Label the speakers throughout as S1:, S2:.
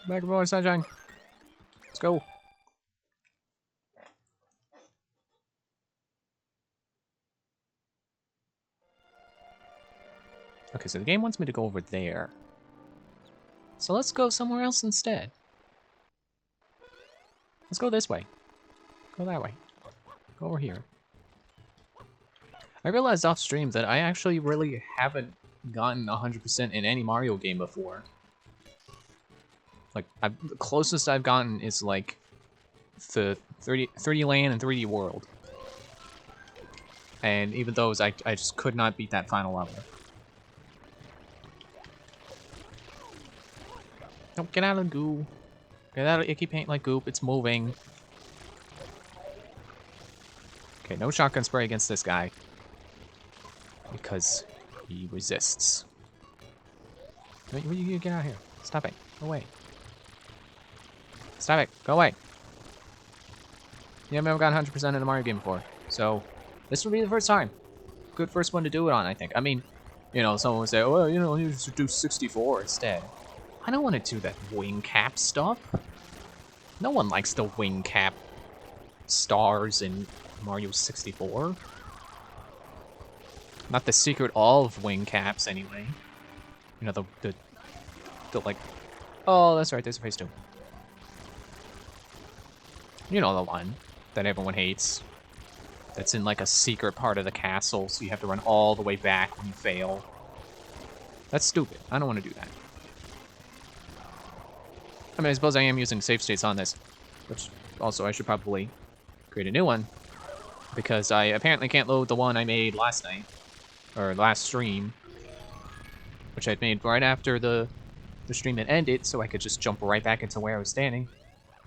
S1: Back and forth, Sunshine. Let's go. Okay, so the game wants me to go over there. So let's go somewhere else instead. Let's go this way. Go that way. Go over here. I realized off stream that I actually really haven't gotten 100% in any Mario game before. Like, the closest I've gotten is like the 3D Land and 3D World. And even those, I just could not beat that final level. Don't get out of the goo. Get out of icky paint like goop. It's moving. Okay, no shotgun spray against this guy. Because he resists. You get out of here. Stop it. Go away. Stop it. Go away. Yeah, I've never gotten 100% in a Mario game before. So, this would be the first time. Good first one to do it on, I think. I mean, you know, someone would say, oh, well, you know, you should do 64 instead. I don't want to do that wing cap stuff. No one likes the wing cap stars in Mario 64. Not the secret of wing caps, anyway. You know, the like... Oh, that's right, there's a phase 2. You know the one that everyone hates. That's in, like, a secret part of the castle, so you have to run all the way back when you fail. That's stupid. I don't want to do that. I mean, I suppose I am using save states on this, which also I should probably create a new one, because I apparently can't load the one I made last night, or last stream, which I'd made right after the stream had ended, so I could just jump right back into where I was standing.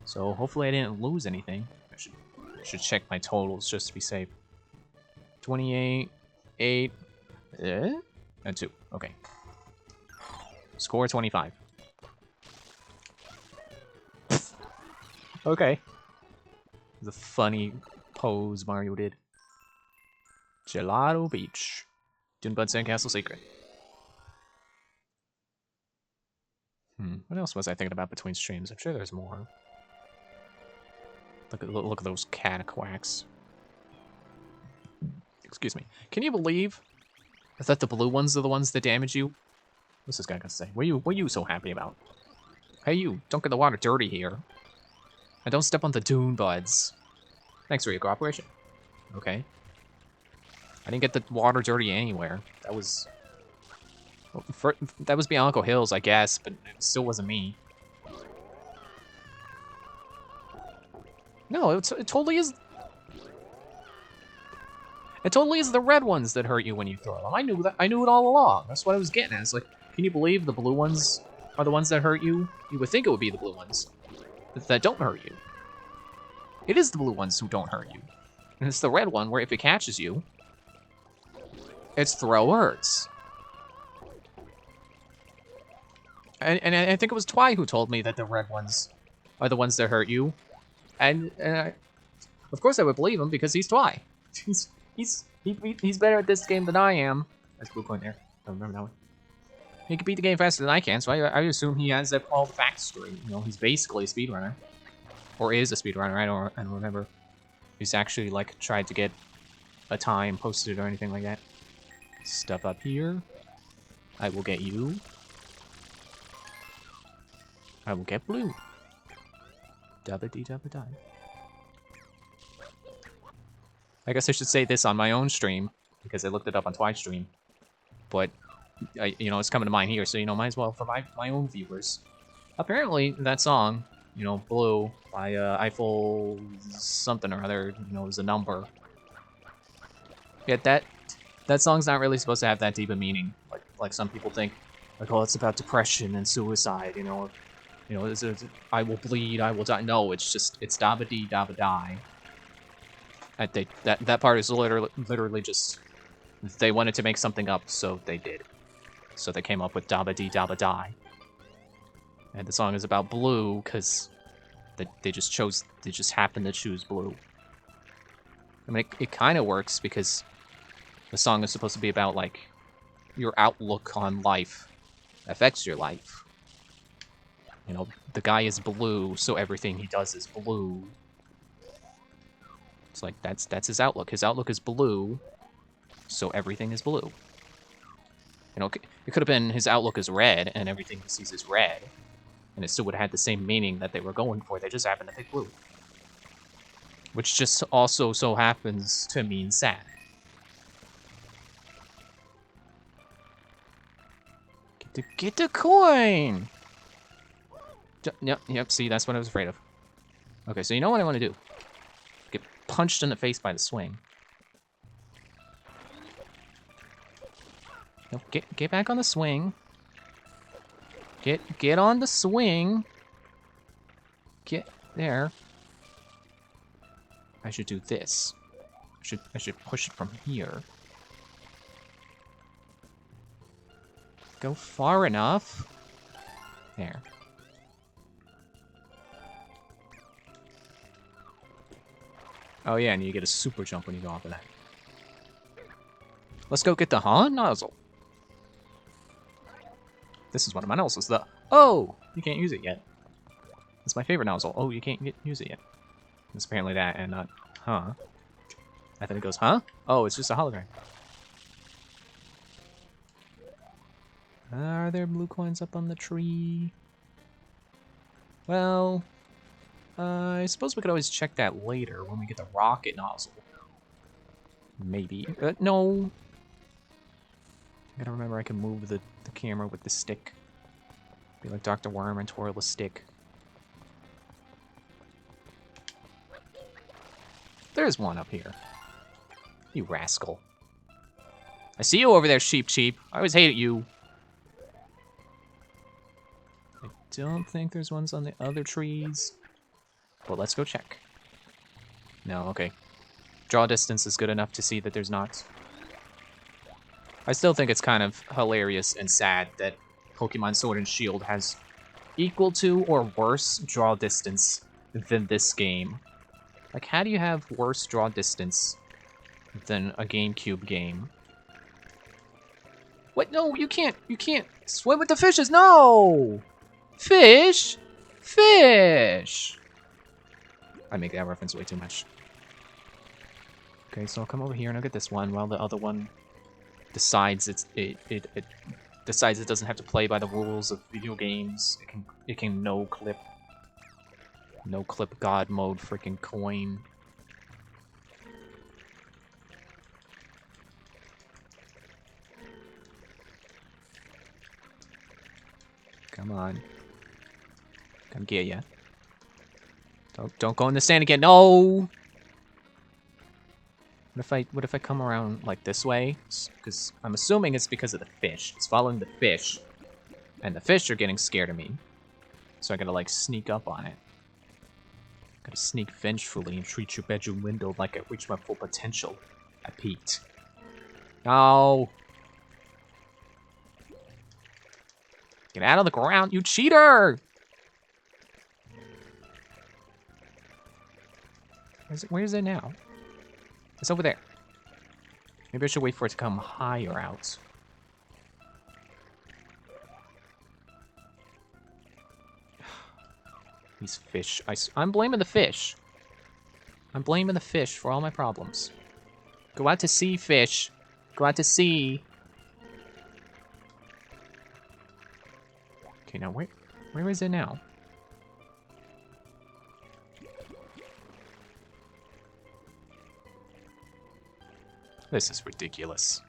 S1: So hopefully I didn't lose anything. I should check my totals just to be safe. 28, 8, and 2. Okay. Score 25. Okay. The funny pose Mario did. Gelato Beach. Dune Bud Sandcastle Secret. What else was I thinking about between streams? I'm sure there's more. Look at those cataquacks. Excuse me. Can you believe that the blue ones are the ones that damage you? What's this guy gonna say? What are you so happy about? Hey you, don't get the water dirty here. And don't step on the Dune Buds. Thanks for your cooperation. Okay. I didn't get the water dirty anywhere. That was... Well, that was Bianco Hills, I guess, but it still wasn't me. No, it totally is... It totally is the red ones that hurt you when you throw them. I knew that. I knew it all along. That's what I was getting at. It's like, can you believe the blue ones are the ones that hurt you? You would think it would be the blue ones that don't hurt you. It is the blue ones who don't hurt you. And it's the red one where if it catches you, its throw hurts. And I think it was Twy who told me that the red ones are the ones that hurt you. And of course I would believe him because he's Twy. He's better at this game than I am. That's Blue Coin there. I remember that one. He can beat the game faster than I can, so I assume he has all the facts straight. You know, he's basically a speedrunner. Or is a speedrunner, I don't remember. He's actually, like, tried to get a time posted or anything like that. Stuff up here. I will get you. I will get blue. Dabba-dee-dabba-die. I guess I should say this on my own stream, because I looked it up on Twi's stream. But, you know, it's coming to mind here, so, you know, might as well for my own viewers. Apparently, that song, you know, Blue, by Eiffel something or other, you know, is a number. Yeah, that song's not really supposed to have that deep a meaning, like some people think. Like, oh, it's about depression and suicide, you know. You know, I will bleed, I will die. No, it's just, it's dabba-dee, dabba-die. That part is literally just, they wanted to make something up, so they did. So they came up with dabba-dee, dabba-die. And the song is about blue, because they just happened to choose blue. I mean, it kind of works, because the song is supposed to be about, like, your outlook on life affects your life. You know, the guy is blue, so everything he does is blue. It's like, that's his outlook. His outlook is blue, so everything is blue. You know, it could have been his outlook is red, and everything he sees is red. And it still would have had the same meaning that they were going for. They just happened to pick blue. Which just also so happens to mean sad. Get the coin! Yep, see, that's what I was afraid of. Okay, so you know what I want to do? Get punched in the face by the swing. No, get back on the swing. Get on the swing. Get there. I should do this. I should push it from here. Go far enough. There. Oh yeah, and you get a super jump when you go off of that. Let's go get the nozzle. This is one of my nozzles. Oh, you can't use it yet. It's my favorite nozzle. Oh, you can't use it yet. It's apparently that and not, huh? I think it goes, huh? Oh, it's just a hologram. Are there blue coins up on the tree? Well, I suppose we could always check that later when we get the rocket nozzle. Maybe. No. I gotta remember I can move the camera with the stick. Be like Dr. Worm and twirl the stick. There's one up here. You rascal. I see you over there, Sheep. I always hated you. I don't think there's ones on the other trees. Well, let's go check. No, okay. Draw distance is good enough to see that there's not. I still think it's kind of hilarious and sad that Pokemon Sword and Shield has equal to or worse draw distance than this game. Like, how do you have worse draw distance than a GameCube game? What? No, you can't swim with the fishes. No! Fish! Fish! I make that reference way too much. Okay, so I'll come over here and I'll get this one while the other one decides it decides it doesn't have to play by the rules of video games. It can no clip god mode freaking coin. Come on. Come get ya. Don't go in the sand again. No. What if I come around like this way? Because I'm assuming it's because of the fish. It's following the fish. And the fish are getting scared of me. So I gotta like sneak up on it. Gotta sneak vengefully and treat your bedroom window like I reached my full potential. I peeked. No! Get out of the ground, you cheater! Where is it now? It's over there. Maybe I should wait for it to come higher out. These fish. I'm blaming the fish. I'm blaming the fish for all my problems. Go out to sea, fish. Go out to sea. Okay, now where is it now? This is ridiculous.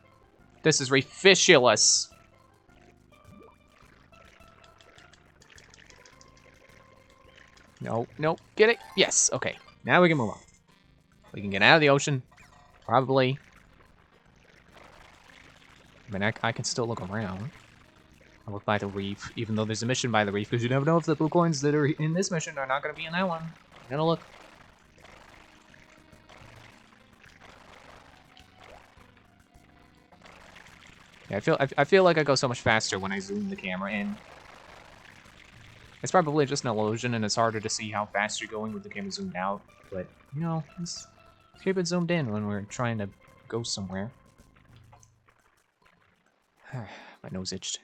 S1: This is refishulous. No, get it? Yes, okay. Now we can move on. We can get out of the ocean. Probably. I mean, I can still look around. I'll look by the reef, even though there's a mission by the reef, because you never know if the blue coins that are in this mission are not going to be in that one. I'm gonna look. Yeah, I feel like I go so much faster when I zoom the camera in. It's probably just an illusion, and it's harder to see how fast you're going with the camera zoomed out. But, you know, let's keep it zoomed in when we're trying to go somewhere. My nose itched.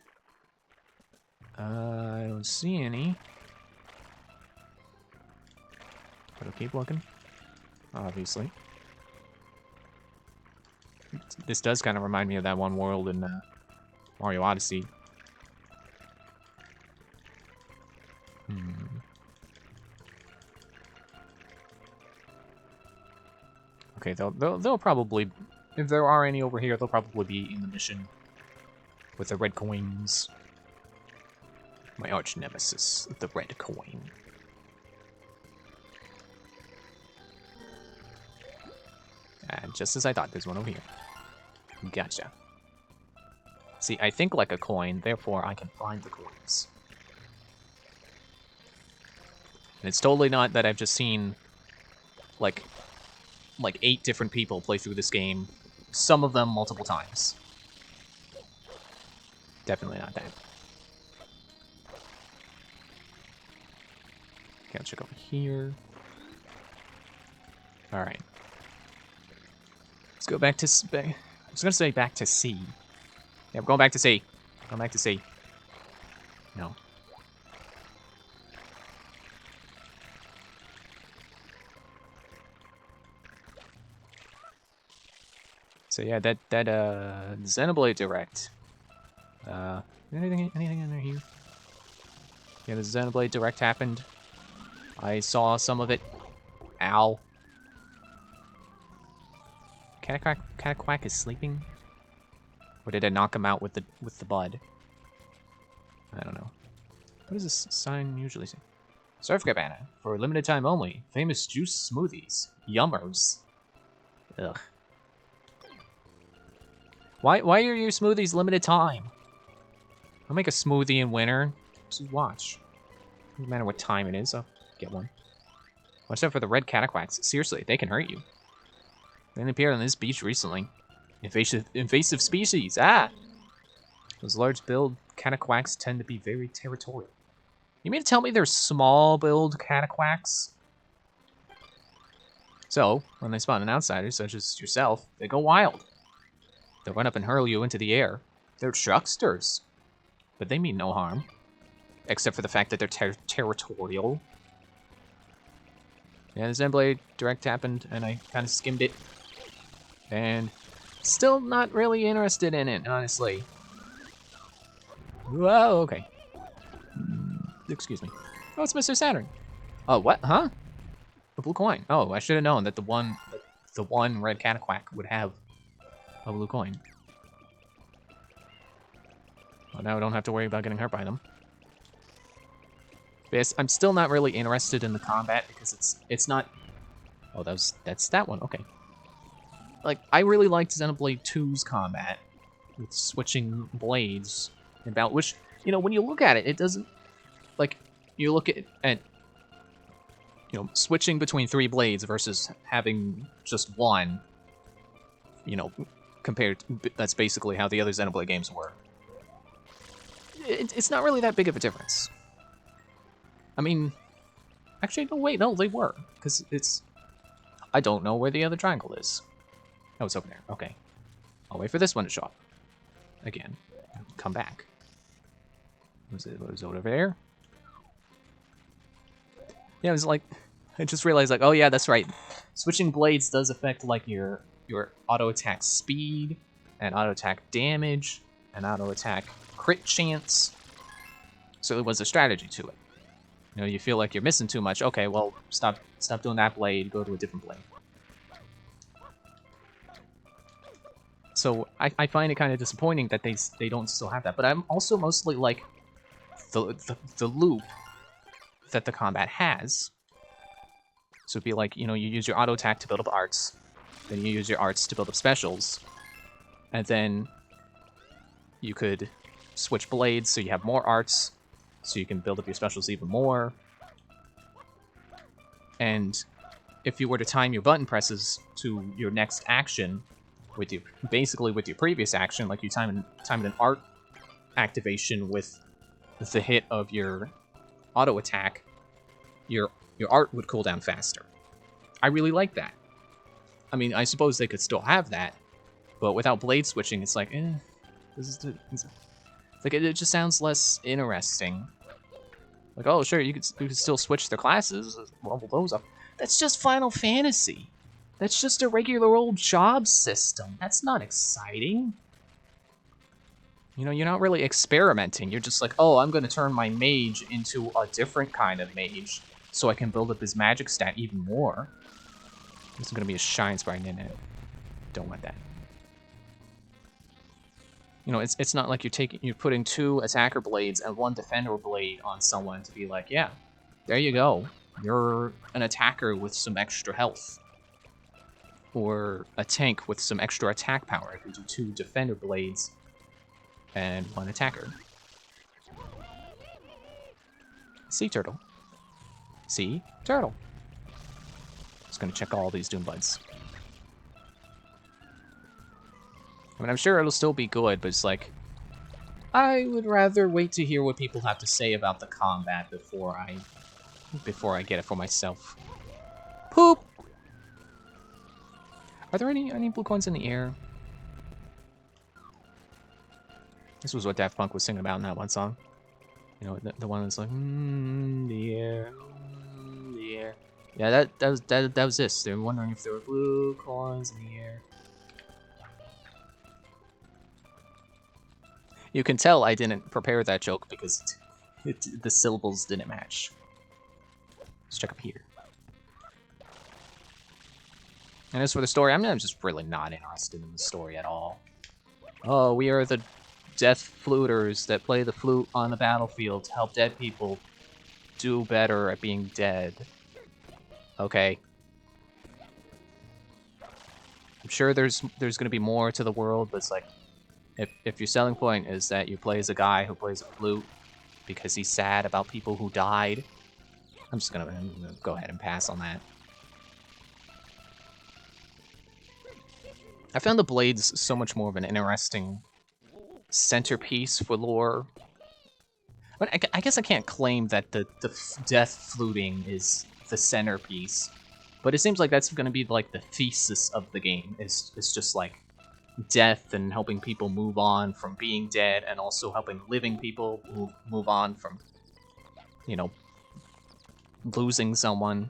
S1: I don't see any. Gotta keep looking. Obviously. This does kind of remind me of that one world in Mario Odyssey. Okay, they'll probably, if there are any over here, they'll probably be in the mission with the red coins. My arch nemesis, the red coin. And just as I thought, there's one over here. Gotcha. See, I think like a coin, therefore I can find the coins. And it's totally not that I've just seen like 8 different people play through this game, some of them multiple times. Definitely not that. Okay, I'll check over here. Alright. Let's go back to... I was gonna say back to C. Yeah, I'm going back to C. Going back to C. No. So yeah, that Xenoblade Direct. Anything in there here? Yeah, the Xenoblade Direct happened. I saw some of it. Ow. Cataquack is sleeping? Or did I knock him out with the bud? I don't know. What does this sign usually say? Surf Cabana. For a limited time only. Famous juice smoothies. Yummers. Ugh. Why are your smoothies limited time? I'll make a smoothie in winter. Just watch. Doesn't matter what time it is, I'll get one. Watch out for the red cataquacks. Seriously, they can hurt you. They appeared on this beach recently. Invasive species, ah! Those large build cataquacks tend to be very territorial. You mean to tell me they're small build cataquacks? So, when they spawn an outsider, such as yourself, they go wild. They'll run up and hurl you into the air. They're trucksters. But they mean no harm. Except for the fact that they're territorial. Yeah, the Xenoblade Direct happened, and I kind of skimmed it. And still not really interested in it, honestly. Whoa, okay. Excuse me. Oh, it's Mr. Saturn. Oh, what? Huh? A blue coin. Oh, I should have known that the one red cataquack would have a blue coin. Well, now I don't have to worry about getting hurt by them. But yes, I'm still not really interested in the combat because it's not... Oh, that's that one. Okay. Like, I really liked Xenoblade 2's combat with switching blades about which, you know, when you look at it, it doesn't... Like, you look at you know, switching between 3 blades versus having just one, you know, compared to, that's basically how the other Xenoblade games were. It's not really that big of a difference. I mean, actually, no, wait, no, they were, because it's... I don't know where the other triangle is. Oh, it's over there. Okay. I'll wait for this one to show up. Again. Come back. Was it over there? Yeah, it was like... I just realized, like, oh yeah, that's right. Switching blades does affect, like, your auto-attack speed, and auto-attack damage, and auto-attack crit chance. So there was a strategy to it. You know, you feel like you're missing too much. Okay, well, stop doing that blade. Go to a different blade. So I find it kind of disappointing that they don't still have that. But I'm also mostly like the loop that the combat has. So it'd be like, you know, you use your auto attack to build up arts, then you use your arts to build up specials, and then you could switch blades so you have more arts, so you can build up your specials even more. And if you were to time your button presses to your next action, basically with your previous action, like you timed an art activation with the hit of your auto attack, your art would cool down faster. I really like that. I mean, I suppose they could still have that, but without blade switching, it's like, like it just sounds less interesting. Like, oh, sure, you could still switch the classes, level those up. That's just Final Fantasy. That's just a regular old job system. That's not exciting. You know, you're not really experimenting. You're just like, oh, I'm going to turn my mage into a different kind of mage so I can build up his magic stat even more. This is going to be a Shine Sprite in it. Don't want that. You know, it's not like you're putting 2 attacker blades and 1 defender blade on someone to be like, yeah, there you go. You're an attacker with some extra health. Or a tank with some extra attack power if you do 2 defender blades and 1 attacker. Sea turtle. Sea turtle. Just gonna check all these Doom Buds. I mean, I'm sure it'll still be good, but it's like, I would rather wait to hear what people have to say about the combat before I get it for myself. Poop! Are there any blue coins in the air? This was what Daft Punk was singing about in that one song. You know, the one that's like, the air, the air. Yeah, that was this. They were wondering if there were blue coins in the air. You can tell I didn't prepare that joke because the syllables didn't match. Let's check up here. And as for the story, I'm just really not interested in the story at all. Oh, we are the death fluters that play the flute on the battlefield to help dead people do better at being dead. Okay. I'm sure there's going to be more to the world, but it's like, if your selling point is that you play as a guy who plays a flute because he's sad about people who died, I'm gonna go ahead and pass on that. I found the blades so much more of an interesting centerpiece for lore. But I guess I can't claim that the death fluting is the centerpiece. But it seems like that's going to be like the thesis of the game. It's just like death and helping people move on from being dead, and also helping living people move on from, you know, losing someone.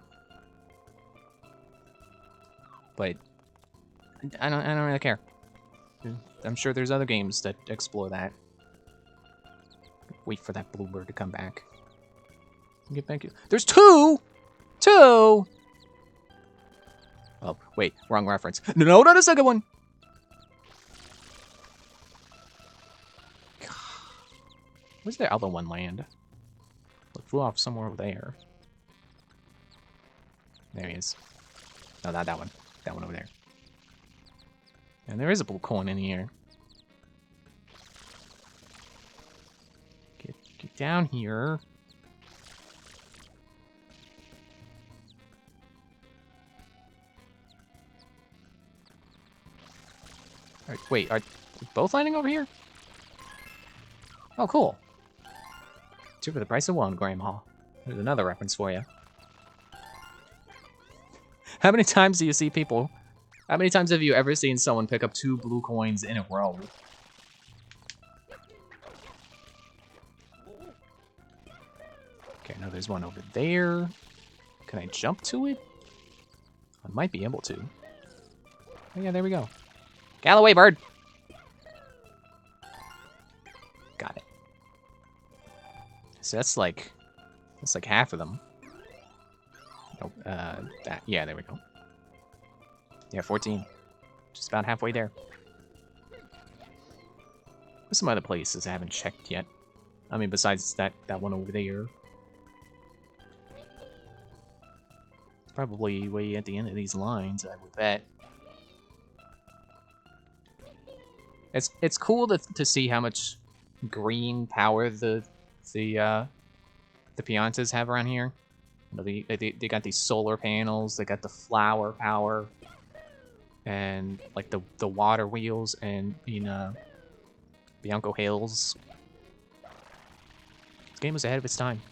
S1: But I don't really care. I'm sure there's other games that explore that. Wait for that bluebird to come back. Get back here. There's 2! 2! Oh, wait, wrong reference. No, not a second one! Where's the other one land? It flew off somewhere over there. There he is. No, not that one. That one over there. And there is a blue coin in here. Get down here. Wait, are both landing over here? Oh, cool. 2 for the price of 1, Grandma. There's another reference for you. How many times do you see people? How many times have you ever seen someone pick up 2 blue coins in a row? Okay, now there's one over there. Can I jump to it? I might be able to. Oh yeah, there we go. Galloway bird! Got it. So that's like half of them. Nope, yeah, there we go. Yeah, 14. Just about halfway there. There's some other places I haven't checked yet. I mean, besides that one over there. It's probably way at the end of these lines, I would bet. It's cool to see how much green power the Piantas have around here. You know, they got these solar panels, they got the flower power, and like the water wheels, and in Bianco Hills. This game was ahead of its time.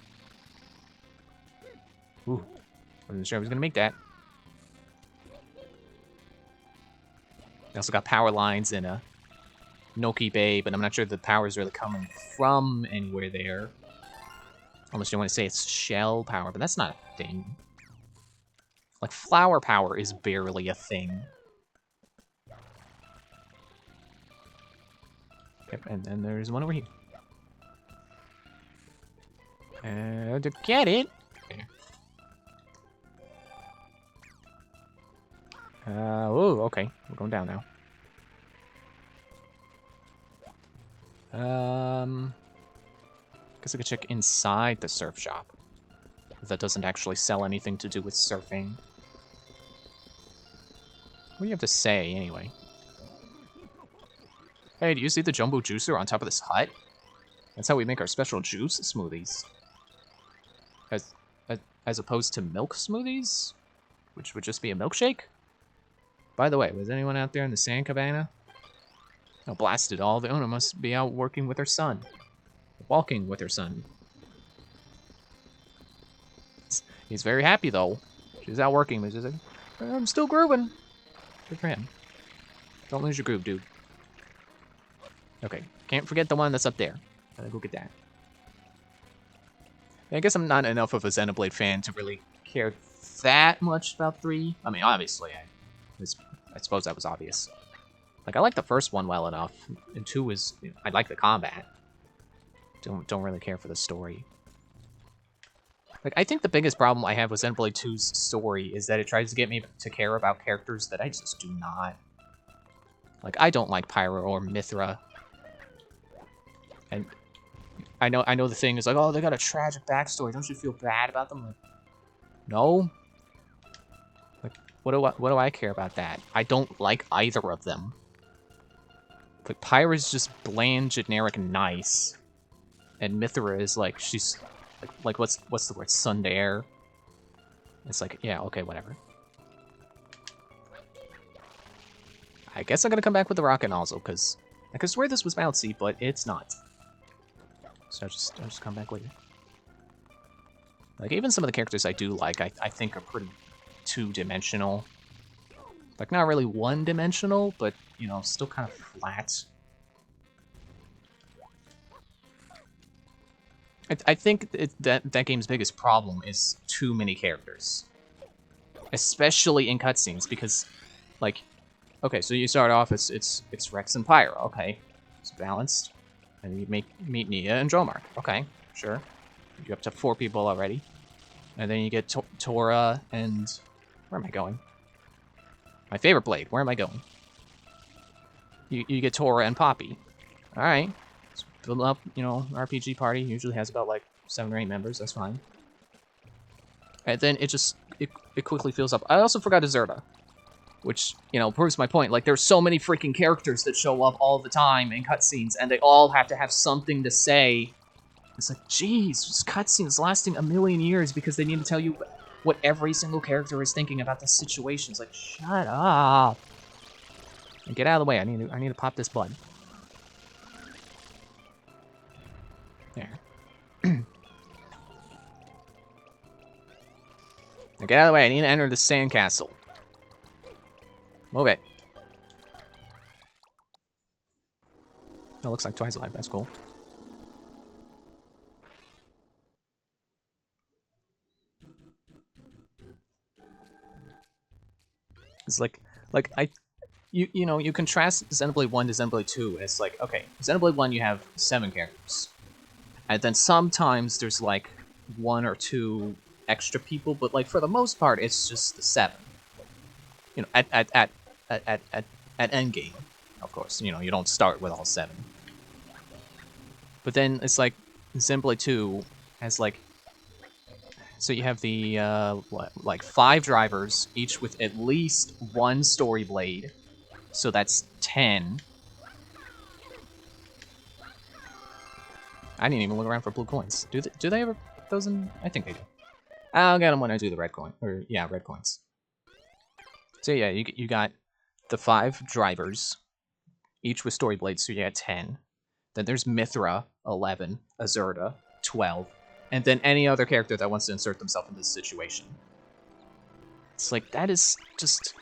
S1: Ooh, wasn't sure I was gonna make that. They also got power lines in Noki Bay, but I'm not sure the power is really coming from anywhere there. Unless you want to say it's shell power, but that's not a thing. Like, flower power is barely a thing. Yep, and then there's one over here. To get it. Okay. Oh, okay. We're going down now. Guess I could check inside the surf shop. If that doesn't actually sell anything to do with surfing. What do you have to say, anyway? Hey, do you see the jumbo juicer on top of this hut? That's how we make our special juice smoothies. As opposed to milk smoothies? Which would just be a milkshake? By the way, was anyone out there in the sand cabana? Oh, blasted all. The owner must be out working with her son. Walking with her son. He's very happy, though. She's out working, but she's like, I'm still grooving. Good for him. Don't lose your groove, dude. Okay, can't forget the one that's up there. Gotta go get that. I guess I'm not enough of a Xenoblade fan to really care that much about 3. I mean, obviously, I suppose that was obvious. Like, I like the first one well enough, and 2 is, you know, I like the combat. Don't really care for the story. Like, I think the biggest problem I have with Xenoblade 2's story is that it tries to get me to care about characters that I just do not. Like, I don't like Pyra or Mithra. And I know the thing is like, oh, they got a tragic backstory. Don't you feel bad about them? Like, no. Like, what do I care about that? I don't like either of them. Like, Pyra's just bland, generic, nice. And Mithra is like, she's like what's the word? Tsundere. It's like, yeah, okay, whatever. I guess I'm gonna come back with the rocket nozzle, because I could swear this was bouncy, but it's not. So I'll just come back with it. Like, even some of the characters I do like, I think are pretty two-dimensional. Like, not really one-dimensional, but, you know, still kind of flat. I think that game's biggest problem is too many characters. Especially in cutscenes, because, like, okay, so you start off, it's Rex and Pyra, okay. It's balanced. And you meet Nia and Dromar. Okay, sure. You're up to 4 people already. And then you get Tora and... Where am I going? My favorite blade. Where am I going? You get Tora and Poppy. Alright. Let's build up, you know, RPG party. Usually has about, like, 7 or 8 members. That's fine. And then it quickly fills up. I also forgot Azurta. Which, you know, proves my point. Like, there's so many freaking characters that show up all the time in cutscenes, and they all have to have something to say. It's like, geez, this cutscene is lasting a million years because they need to tell you what every single character is thinking about the situation. It's like, shut up. And get out of the way. I need to pop this bud. There. Now get out of the way. I need to enter the sandcastle. Move it. It looks like Twice Alive. That's cool. It's like you know, you contrast Xenoblade 1 to Xenoblade 2, and it's like, okay, Xenoblade 1 you have 7 characters. And then sometimes there's like 1 or 2 extra people, but like for the most part it's just the 7. You know, at endgame, of course. You know, you don't start with all 7. But then it's like Xenoblade 2 has like, so you have the like 5 drivers, each with at least 1 story blade. So that's 10. I didn't even look around for blue coins. Do they ever put those in? I think they do. I'll get them when I do the red coin, or yeah, red coins. So yeah, you got the 5 drivers, each with story blades, so you got 10. Then there's Mithra, 11, Azurta, 12, and then any other character that wants to insert themselves in this situation. It's like, that is just...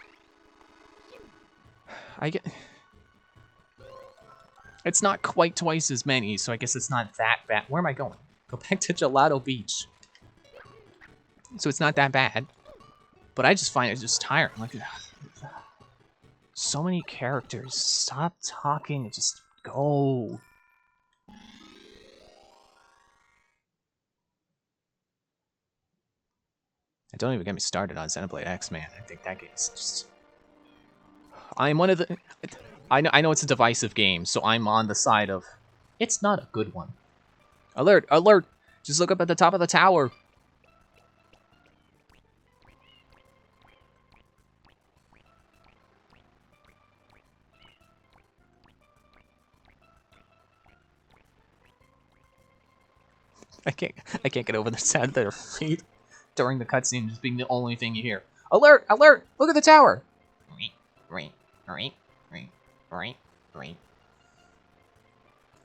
S1: It's not quite twice as many, so I guess it's not that bad. Where am I going? Go back to Gelato Beach. So it's not that bad. But I just find it just tiring. Like, so many characters. Stop talking and just go. And don't even get me started on Xenoblade X, man. I think that game's just... I'm one of the... I know it's a divisive game, so I'm on the side of... It's not a good one. Alert! Alert! Just look up at the top of the tower. I can't get over the sound of their feet during the cutscene just being the only thing you hear. Alert! Alert! Look at the tower!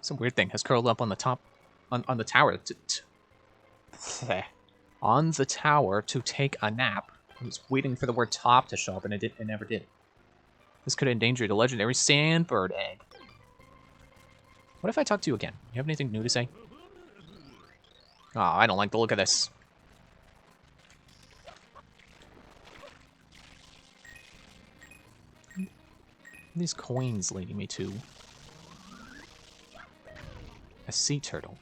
S1: Some weird thing has curled up on the top, on the tower. On the tower to take a nap. I was waiting for the word top to show up, and it never did. This could endanger the legendary Sandbird egg. What if I talk to you again? You have anything new to say? Oh, I don't like the look of this. These coins leading me to a sea turtle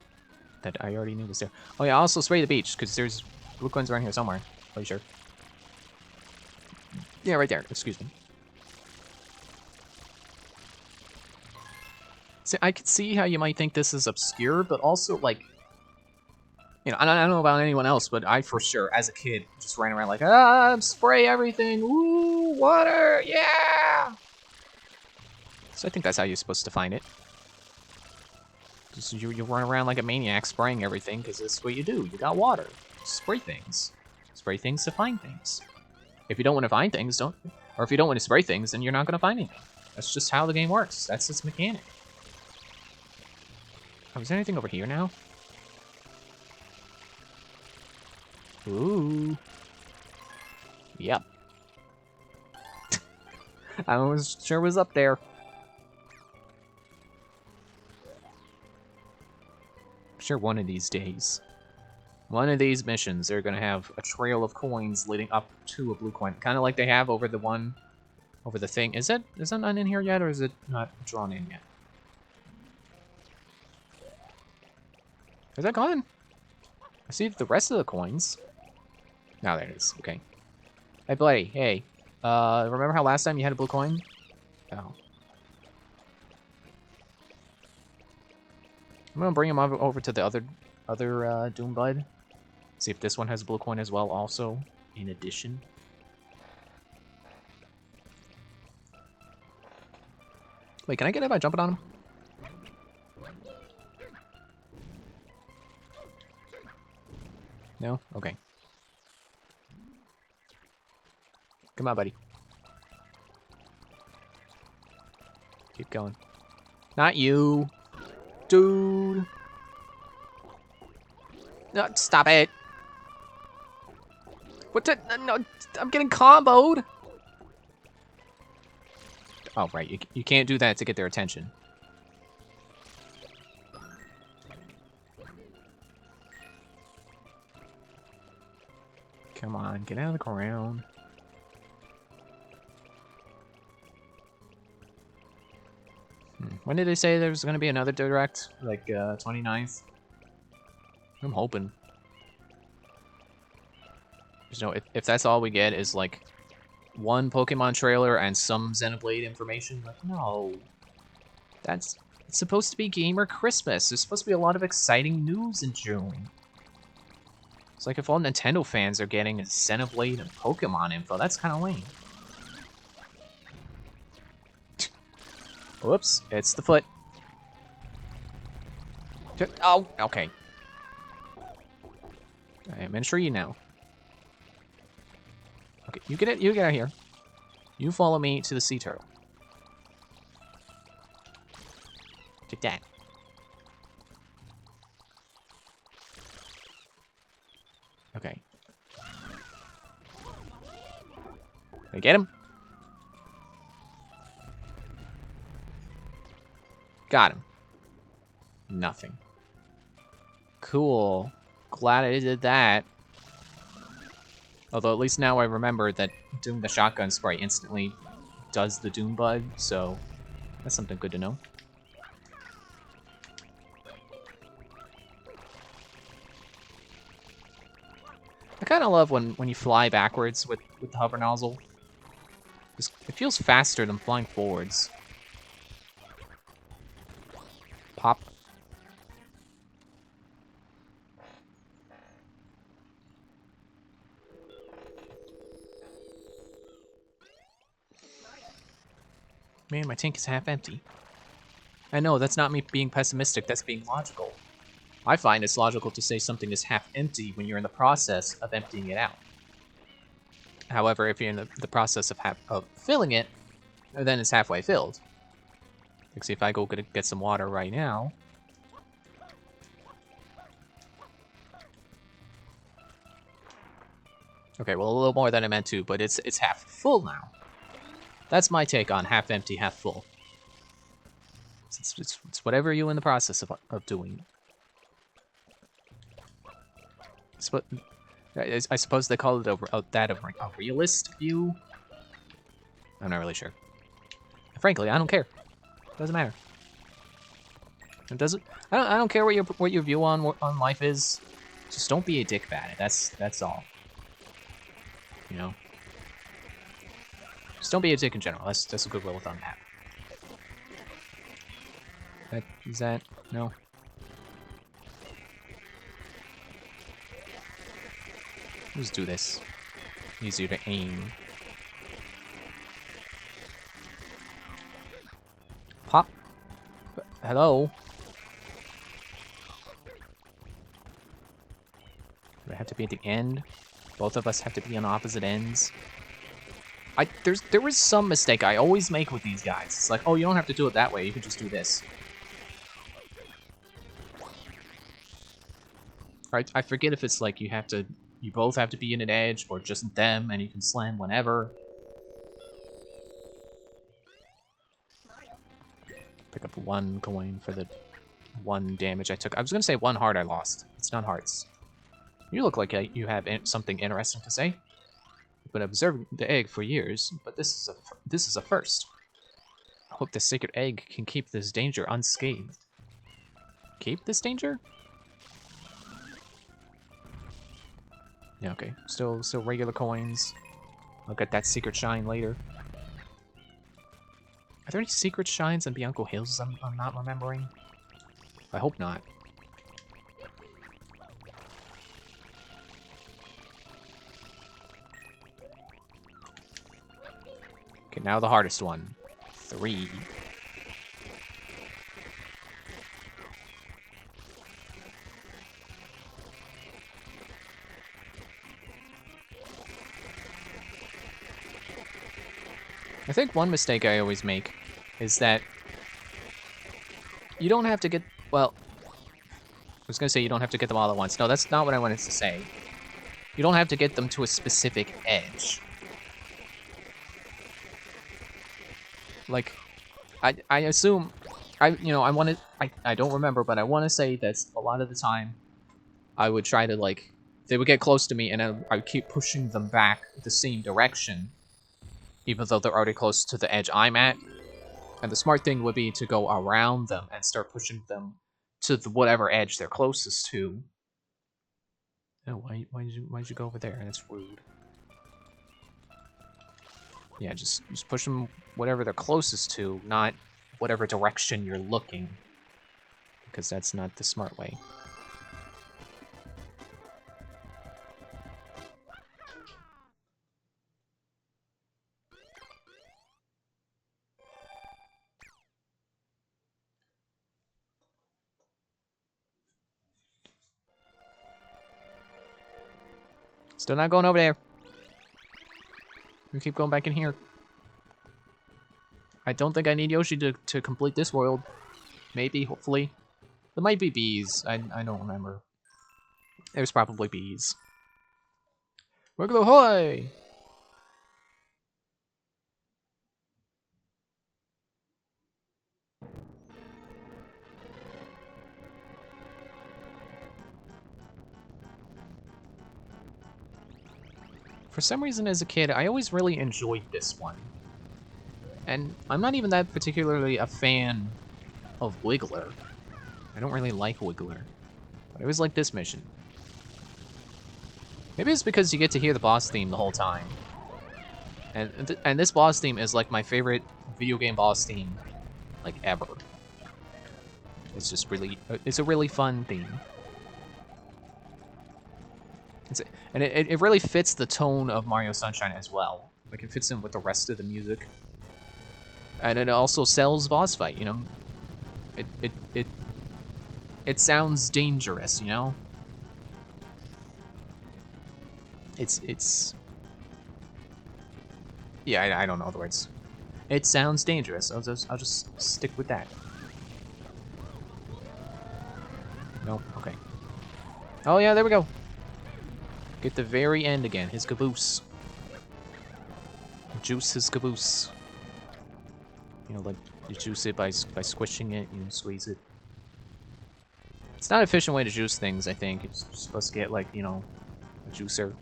S1: that I already knew was there. Oh yeah, also spray the beach, because there's blue coins around here somewhere. Are you sure? Yeah, right there. Excuse me. See, I could see how you might think this is obscure, but also, like, you know, I don't know about anyone else, but I, for sure, as a kid, just ran around like, spray everything, woo, water, yeah! So I think that's how you're supposed to find it. Just you run around like a maniac spraying everything, because that's what you do. You got water. Spray things. Spray things to find things. If you don't want to find things, don't... Or if you don't want to spray things, then you're not going to find anything. That's just how the game works. That's its mechanic. Oh, is there anything over here now? Ooh. Yep. I was sure it was up there. I'm sure one of these days, one of these missions, they're going to have a trail of coins leading up to a blue coin. Kind of like they have over the one, over the thing. Is that not in here yet, or is it not drawn in yet? Is that gone? I see the rest of the coins. Now there it is. Okay. Hey, buddy. Hey. Remember how last time you had a blue coin? Oh. I'm gonna bring him over to the other Doom Bud. See if this one has a blue coin as well. Also, in addition. Wait, can I get it by jumping on him? No? Okay. Come on, buddy. Keep going. Not you. Dude. No, stop it. What the? No, I'm getting comboed. Oh, right. You can't do that to get their attention. Come on, get out of the ground. When did they say there was going to be another direct? Like, 29th? I'm hoping. You know, if that's all we get is, like, one Pokemon trailer and some Xenoblade information, like, no. It's supposed to be Gamer Christmas. There's supposed to be a lot of exciting news in June. It's like if all Nintendo fans are getting Xenoblade and Pokemon info, that's kind of lame. Whoops, it's the foot. Oh, okay. I'm in tree now. Okay, you get out of here. You follow me to the sea turtle. Take that. Okay. Did I get him? Got him. Nothing. Cool. Glad I did that. Although at least now I remember that doing the shotgun spray instantly does the Doom Bud, so that's something good to know. I kind of love when you fly backwards with the hover nozzle. It feels faster than flying forwards. Pop. Man, my tank is half empty. I know, that's not me being pessimistic, that's being logical. I find it's logical to say something is half empty when you're in the process of emptying it out. However, if you're in the process of filling it, then it's halfway filled. Like, see, if I go get some water right now. Okay, well, a little more than I meant to, but it's half full now. That's my take on half empty, half full. It's whatever you're in the process of doing. It's what, I suppose they call it a realist view? I'm not really sure. Frankly, I don't care. Doesn't matter. It doesn't. I don't care what your view on life is. Just don't be a dick about it. That's all. You know. Just don't be a dick in general. That's a good rule of thumb to have. Is that no? Let's do this. Easier to aim. Pop. Hello. Do I have to be at the end? Both of us have to be on opposite ends. There was some mistake I always make with these guys. It's like, oh, you don't have to do it that way. You can just do this. I forget if it's like you both have to be in an edge or just them, and you can slam whenever. Pick up 1 coin for the 1 damage I took. I was gonna say 1 heart I lost. It's not hearts. You look like you have something interesting to say. I've been observing the egg for years, but this is a first. I hope the sacred egg can keep this danger unscathed. Keep this danger? Yeah, okay. Still regular coins. I'll get that secret shine later. Are there any secret shines on Bianco Hills I'm not remembering? I hope not. Okay, now the hardest one. 3. I think one mistake I always make is that you don't have to get, well, I was going to say you don't have to get them all at once. No, that's not what I wanted to say. You don't have to get them to a specific edge. Like, I assume, I don't remember, but I want to say that a lot of the time I would try to, like, they would get close to me and I would keep pushing them back the same direction, even though they're already close to the edge I'm at. And the smart thing would be to go around them and start pushing them to whatever edge they're closest to. Oh, why did you go over there? That's rude. Yeah, just push them whatever they're closest to, not whatever direction you're looking, because that's not the smart way. Still not going over there. We keep going back in here. I don't think I need Yoshi to complete this world. Maybe, hopefully. There might be bees. I don't remember. There's probably bees. Regular hoy! For some reason, as a kid, I always really enjoyed this one. And I'm not even that particularly a fan of Wiggler. I don't really like Wiggler. But I always like this mission. Maybe it's because you get to hear the boss theme the whole time. And this boss theme is like my favorite video game boss theme, like, ever. It's just really, it's a really fun theme. And it really fits the tone of Mario Sunshine as well. Like, it fits in with the rest of the music. And it also sells boss fight, you know? It sounds dangerous, you know? It's... Yeah, I don't know the words. It sounds dangerous. I'll just stick with that. Nope, okay. Oh yeah, there we go. Get the very end again, his caboose. Juice his caboose. You know, like, you juice it by squishing it, you squeeze it. It's not an efficient way to juice things, I think. You're supposed to get, like, you know, a juicer.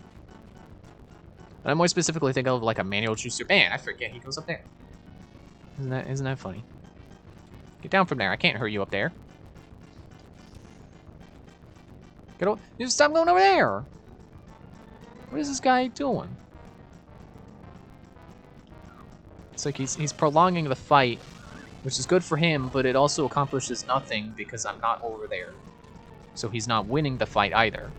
S1: And I'm more specifically thinking of, like, a manual juicer. Man, I forget he goes up there. Isn't that funny? Get down from there. I can't hurt you up there. Get over. You stop going over there. What is this guy doing? It's like he's prolonging the fight, which is good for him, but it also accomplishes nothing because I'm not over there. So he's not winning the fight either.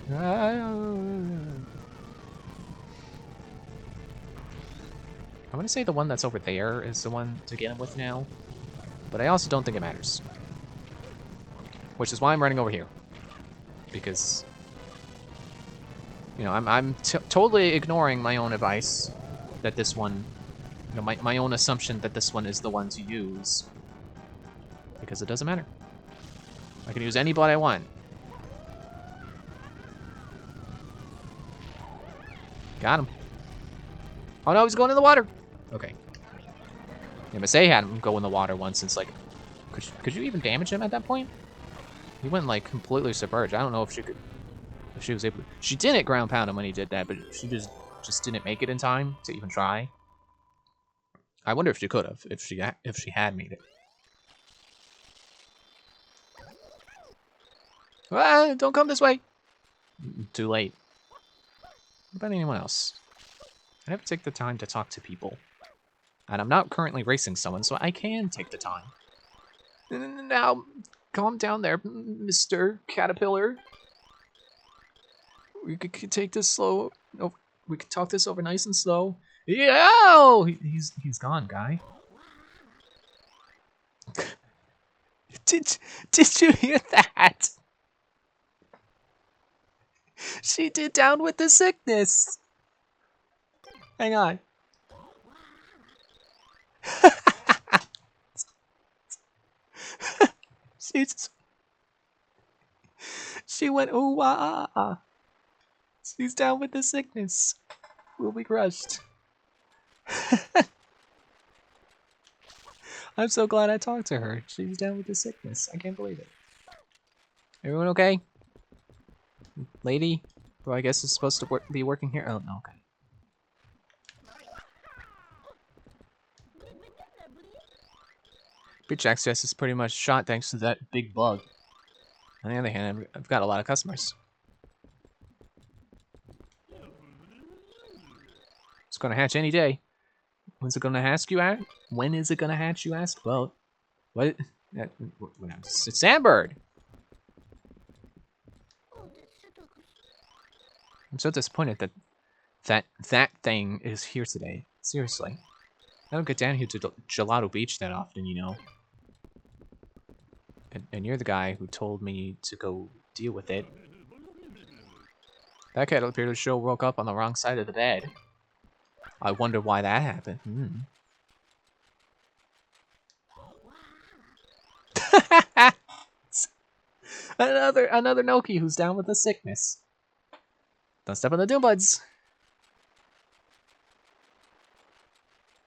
S1: I'm gonna say the one that's over there is the one to get him with now, but I also don't think it matters. Which is why I'm running over here, because, you know, I'm totally ignoring my own advice that this one, you know, my own assumption that this one is the one to use, because it doesn't matter. I can use any bot I want. Got him. Oh no, he's going in the water. Okay. Yeah, Masay had him go in the water once. It's like, could you even damage him at that point? He went like completely submerged. I don't know if she could, if she was able to. She didn't ground pound him when he did that, but she just didn't make it in time to even try. I wonder if she could have, if she had made it. Ah, don't come this way. Too late. What about anyone else? I have to take the time to talk to people. And I'm not currently racing someone, so I can take the time. Now, calm down there, Mr. Caterpillar. We could take this slow. Oh, we could talk this over nice and slow. Yo! He's gone, guy. Did you hear that? She did down with the sickness. Hang on. She went ooh ah ah. She's down with the sickness. We'll be crushed. I'm so glad I talked to her. She's down with the sickness. I can't believe it. Everyone okay? Lady, who I guess is supposed to be working here? Oh, no, okay. Beach access is pretty much shot thanks to that big bug. On the other hand, I've got a lot of customers. It's gonna hatch any day. When's it gonna hatch, you ask? When is it gonna hatch, you ask? Well, what? It's a sandbird! I'm so disappointed that thing is here today. Seriously. I don't get down here to Gelato Beach that often, you know. And you're the guy who told me to go deal with it. That caterpillar sure woke up on the wrong side of the bed. I wonder why that happened. Another Noki who's down with the sickness. Don't step on the Doom Buds.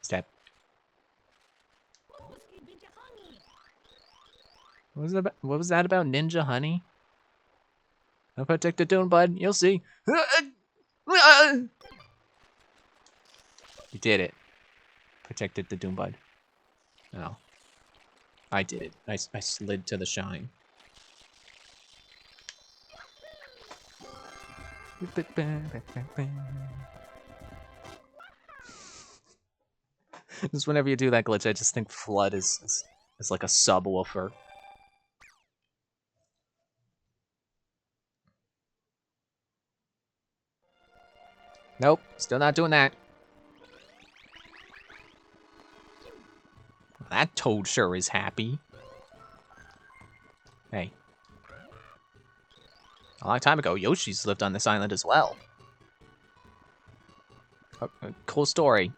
S1: Step. What was that about Ninja Honey? I'll protect the Dune, bud. You'll see. You did it. Protected the Dune, bud. Oh. I did it. I slid to the shine. Just whenever you do that glitch, I just think Flood is like a subwoofer. Nope, still not doing that. That Toad sure is happy. Hey. A long time ago, Yoshi's lived on this island as well. Cool story.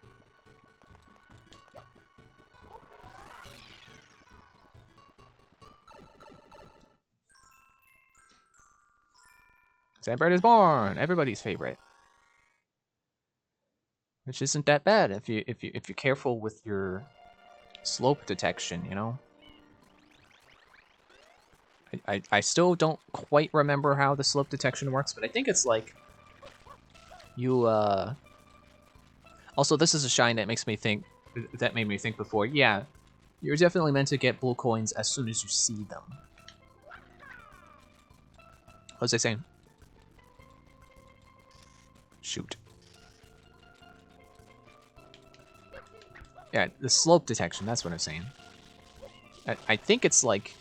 S1: Sandbird is born, everybody's favorite. Which isn't that bad if you're careful with your slope detection, you know. I still don't quite remember how the slope detection works, but I think it's like you also, this is a shine that makes me think that made me think before. Yeah, you're definitely meant to get blue coins as soon as you see them. What was I saying? Shoot. Yeah, the slope detection, that's what I'm saying. I think it's like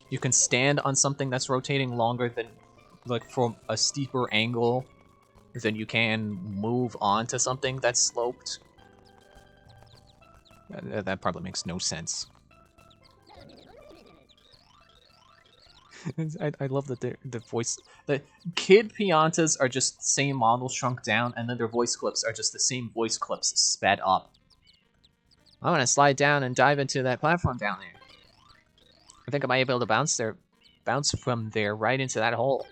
S1: you can stand on something that's rotating longer than, like, from a steeper angle than you can move onto something that's sloped. That probably makes no sense. I love that the voice... The kid Piantas are just the same model shrunk down, and then their voice clips are just the same voice clips sped up. I'm gonna slide down and dive into that platform down there. I think I might be able to bounce from there right into that hole.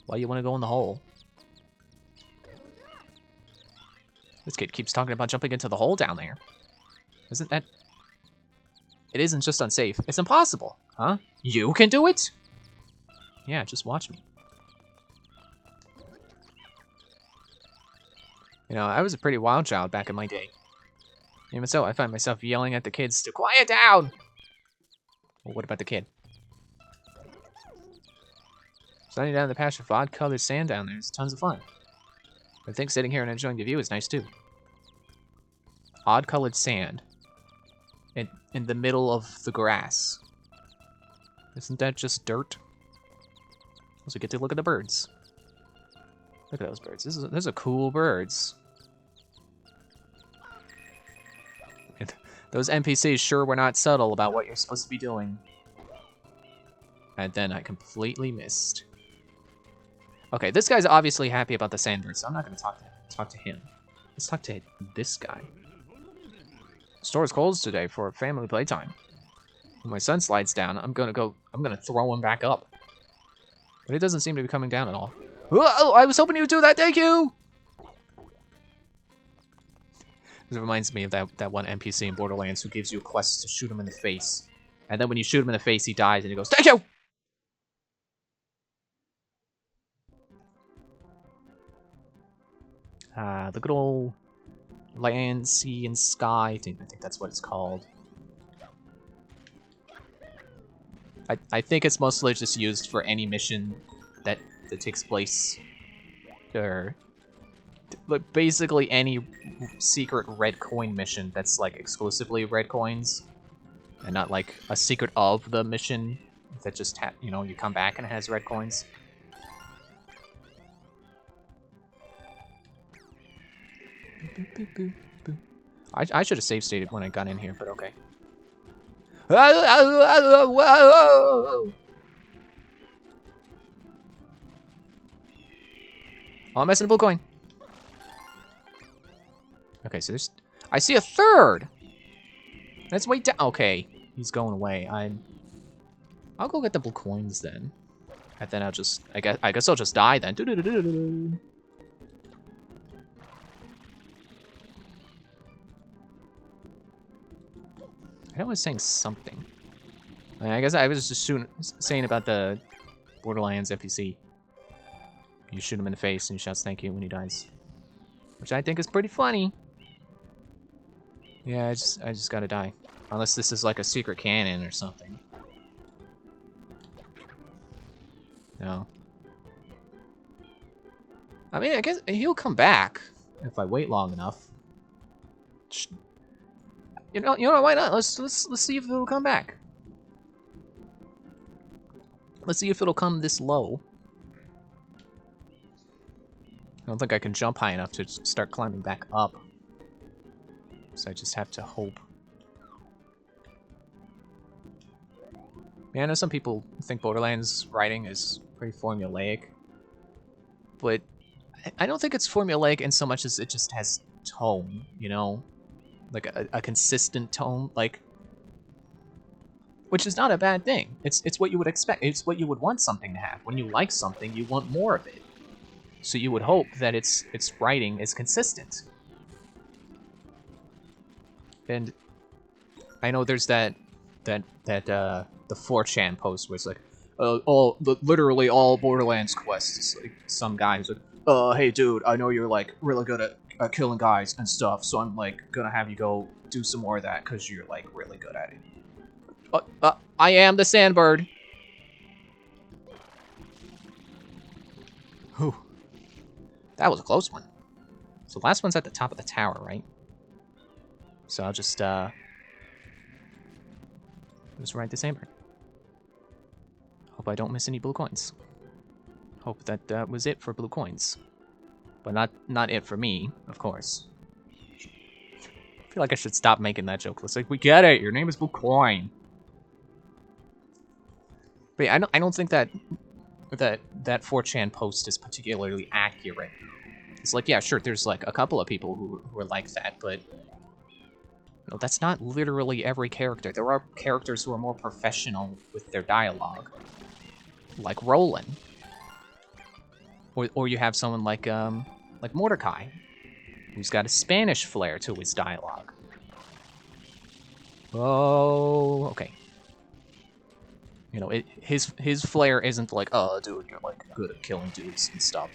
S1: Why you want to go in the hole? This kid keeps talking about jumping into the hole down there. Isn't that... It isn't just unsafe. It's impossible. Huh? You can do it? Yeah, just watch me. You know, I was a pretty wild child back in my day. Even so, I find myself yelling at the kids to quiet down! Well, what about the kid? Sliding down the patch of odd-colored sand down there is tons of fun. I think sitting here and enjoying the view is nice too. Odd-colored sand. In the middle of the grass. Isn't that just dirt? Also get to look at the birds. Look at those birds. Those are cool birds. Those NPCs sure were not subtle about what you're supposed to be doing. And then I completely missed. Okay, this guy's obviously happy about the sandbird, so I'm not going to talk to him. Let's talk to this guy. The store is closed today for family playtime. When my son slides down, I'm gonna throw him back up. But it doesn't seem to be coming down at all. Oh, I was hoping you'd do that, thank you! It reminds me of that one NPC in Borderlands who gives you a quest to shoot him in the face. And then when you shoot him in the face, he dies and he goes, thank you! The good old land, sea, and sky. I think that's what it's called. I think it's mostly just used for any mission that takes place, or basically any secret red coin mission that's like exclusively red coins, and not like a secret of the mission that just you come back and it has red coins. I should have save stated when I got in here, but okay. Oh, I'm messing a blue coin. Okay, so there's... I see a third! Let's wait down. Okay, he's going away. I'll go get the blue coins then. And then I'll just... I guess I'll just die then. I was saying something. I guess I was just saying about the Borderlands NPC. You shoot him in the face and he shouts thank you when he dies. Which I think is pretty funny. Yeah, I just gotta die. Unless this is like a secret cannon or something. No. I mean, I guess he'll come back if I wait long enough. You know, why not? Let's see if it'll come back. Let's see if it'll come this low. I don't think I can jump high enough to start climbing back up. So I just have to hope. Yeah, I know some people think Borderlands writing is pretty formulaic. But I don't think it's formulaic in so much as it just has tone, you know? Like a consistent tone, like... Which is not a bad thing. It's what you would expect. It's what you would want something to have. When you like something, you want more of it. So you would hope that its writing is consistent. And I know there's the 4chan post where it's like, literally all Borderlands quests. Like some guy who's like, hey dude, I know you're like really good at killing guys and stuff, so I'm like gonna have you go do some more of that because you're like really good at it. I am the Sandbird. Whew. That was a close one. So the last one's at the top of the tower, right? So I'll just ride the Sandbird. Hope I don't miss any blue coins. Hope that was it for blue coins. But not it for me, of course. I feel like I should stop making that joke. It's like, we get it, your name is Blue Coin. But yeah, I don't think that 4chan post is particularly accurate. It's like, yeah, sure, there's like a couple of people who are like that, but no, that's not literally every character. There are characters who are more professional with their dialogue, like Roland, or you have someone like Mordecai, who's got a Spanish flair to his dialogue. Oh, okay. You know, his flair isn't like, oh, dude, you're like good at killing dudes and stuff.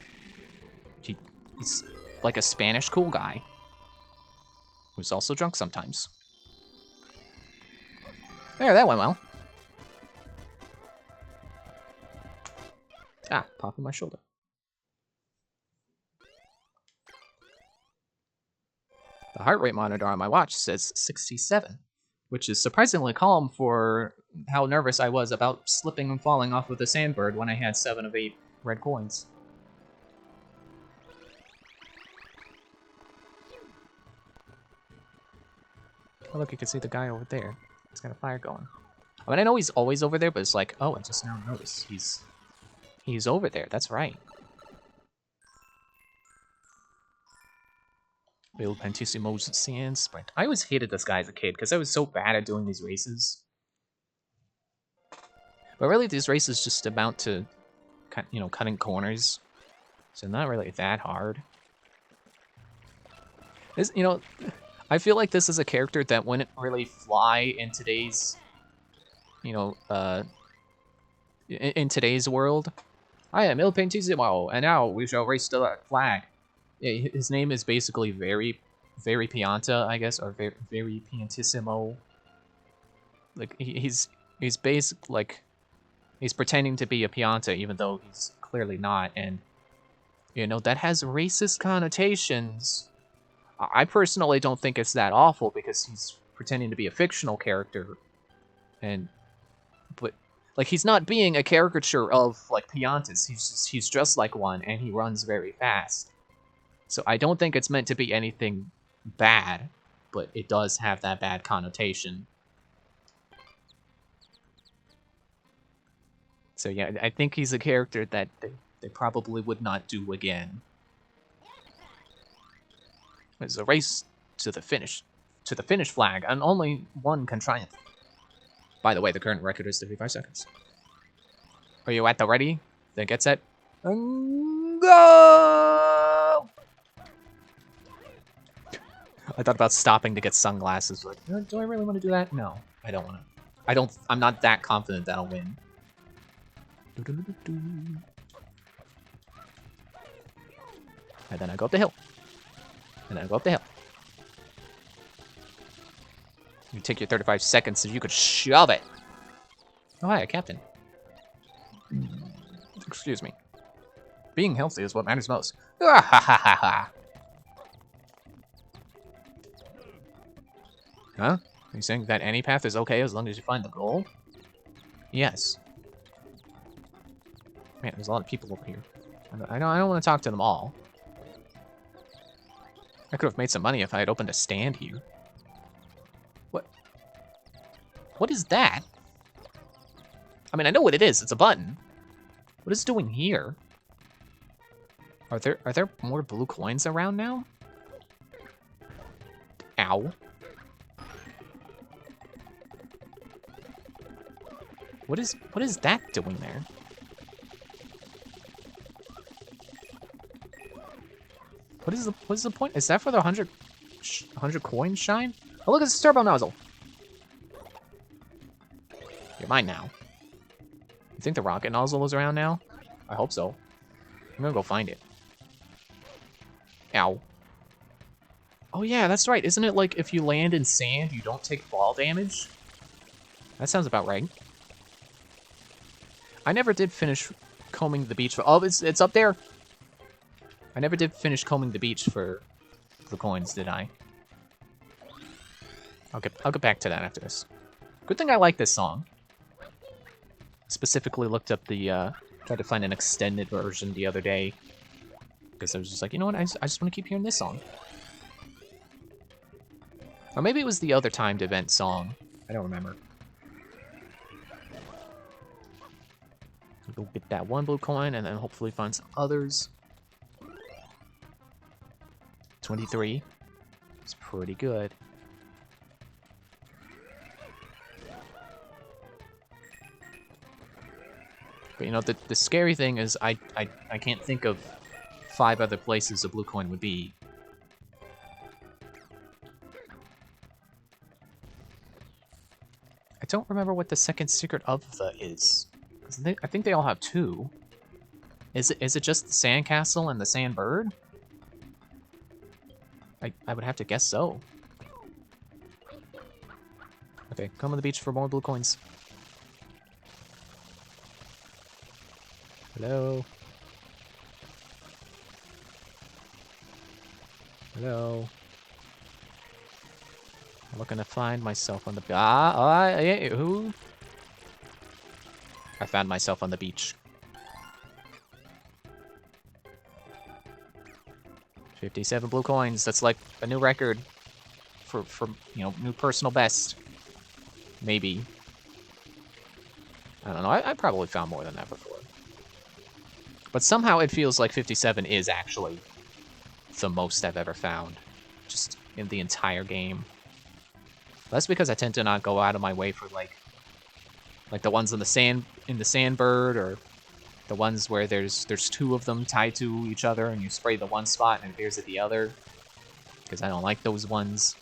S1: He's like a Spanish cool guy who's also drunk sometimes. There, that went well. Ah, popping my shoulder. The heart rate monitor on my watch says 67, which is surprisingly calm for how nervous I was about slipping and falling off of the Sandbird when I had 7 of 8 red coins. Oh, look, you can see the guy over there. He's got a fire going. I mean, I know he's always over there, but it's like, oh, I just now noticed he's over there. That's right. Il Pentissimo's Sand Sprint. I always hated this guy as a kid because I was so bad at doing these races. But really, these races just amount to, you know, cutting corners. So not really that hard. This, you know, I feel like this is a character that wouldn't really fly in today's, you know, in today's world. I am Il Pentissimo, and now we shall race to that flag. Yeah, his name is basically very Pianta, I guess, or very Piantissimo. Like he's basic, like he's pretending to be a Pianta even though he's clearly not, and you know that has racist connotations. I personally don't think it's that awful because he's pretending to be a fictional character, but like he's not being a caricature of like Piantas. He's dressed like one and he runs very fast. So I don't think it's meant to be anything bad, but it does have that bad connotation. So yeah, I think he's a character that they probably would not do again. It's a race to the finish flag, and only one can triumph. By the way, the current record is 35 seconds. Are you at the ready? Then get set. And go! I thought about stopping to get sunglasses. Like, do I really want to do that? No, I don't want to. I'm not that confident that I'll win. And then I go up the hill. And then I go up the hill. You take your 35 seconds so you could shove it. Oh, hi, a captain. Excuse me. Being healthy is what matters most. Ah, ha, ha, ha, ha. Huh? Are you saying that any path is okay as long as you find the goal? Yes. Man, there's a lot of people over here. I don't want to talk to them all. I could have made some money if I had opened a stand here. What? What is that? I mean, I know what it is. It's a button. What is it doing here? Are there more blue coins around now? Ow. What is that doing there? What is the point? Is that for the 100 coin shine? Oh, look, it's a turbo nozzle. You're mine now. You think the rocket nozzle is around now? I hope so. I'm gonna go find it. Ow. Oh yeah, that's right. Isn't it like if you land in sand, you don't take fall damage? That sounds about right. I never did finish combing the beach for... Oh, it's up there. I never did finish combing the beach for the coins, did I? I'll get back to that after this. Good thing I like this song. Specifically looked up the tried to find an extended version the other day because I was just like, you know what? I just want to keep hearing this song. Or maybe it was the other timed event song. I don't remember. Go get that one blue coin and then hopefully find some others. 23. It's pretty good. But you know, the scary thing is I can't think of 5 other places a blue coin would be. I don't remember what the second secret of the is. I think they all have 2. Is it just the sandcastle and the sandbird? I would have to guess so. Okay, come on the beach for more blue coins. Hello? Hello? I'm looking to find myself on the... who? I found myself on the beach. 57 blue coins. That's like a new record for you know, new personal best. Maybe. I don't know. I probably found more than that before. But somehow it feels like 57 is actually the most I've ever found, just in the entire game. That's because I tend to not go out of my way for like the ones in the sandbird, or the ones where there's 2 of them tied to each other and you spray the one spot and it appears at the other, because I don't like those ones.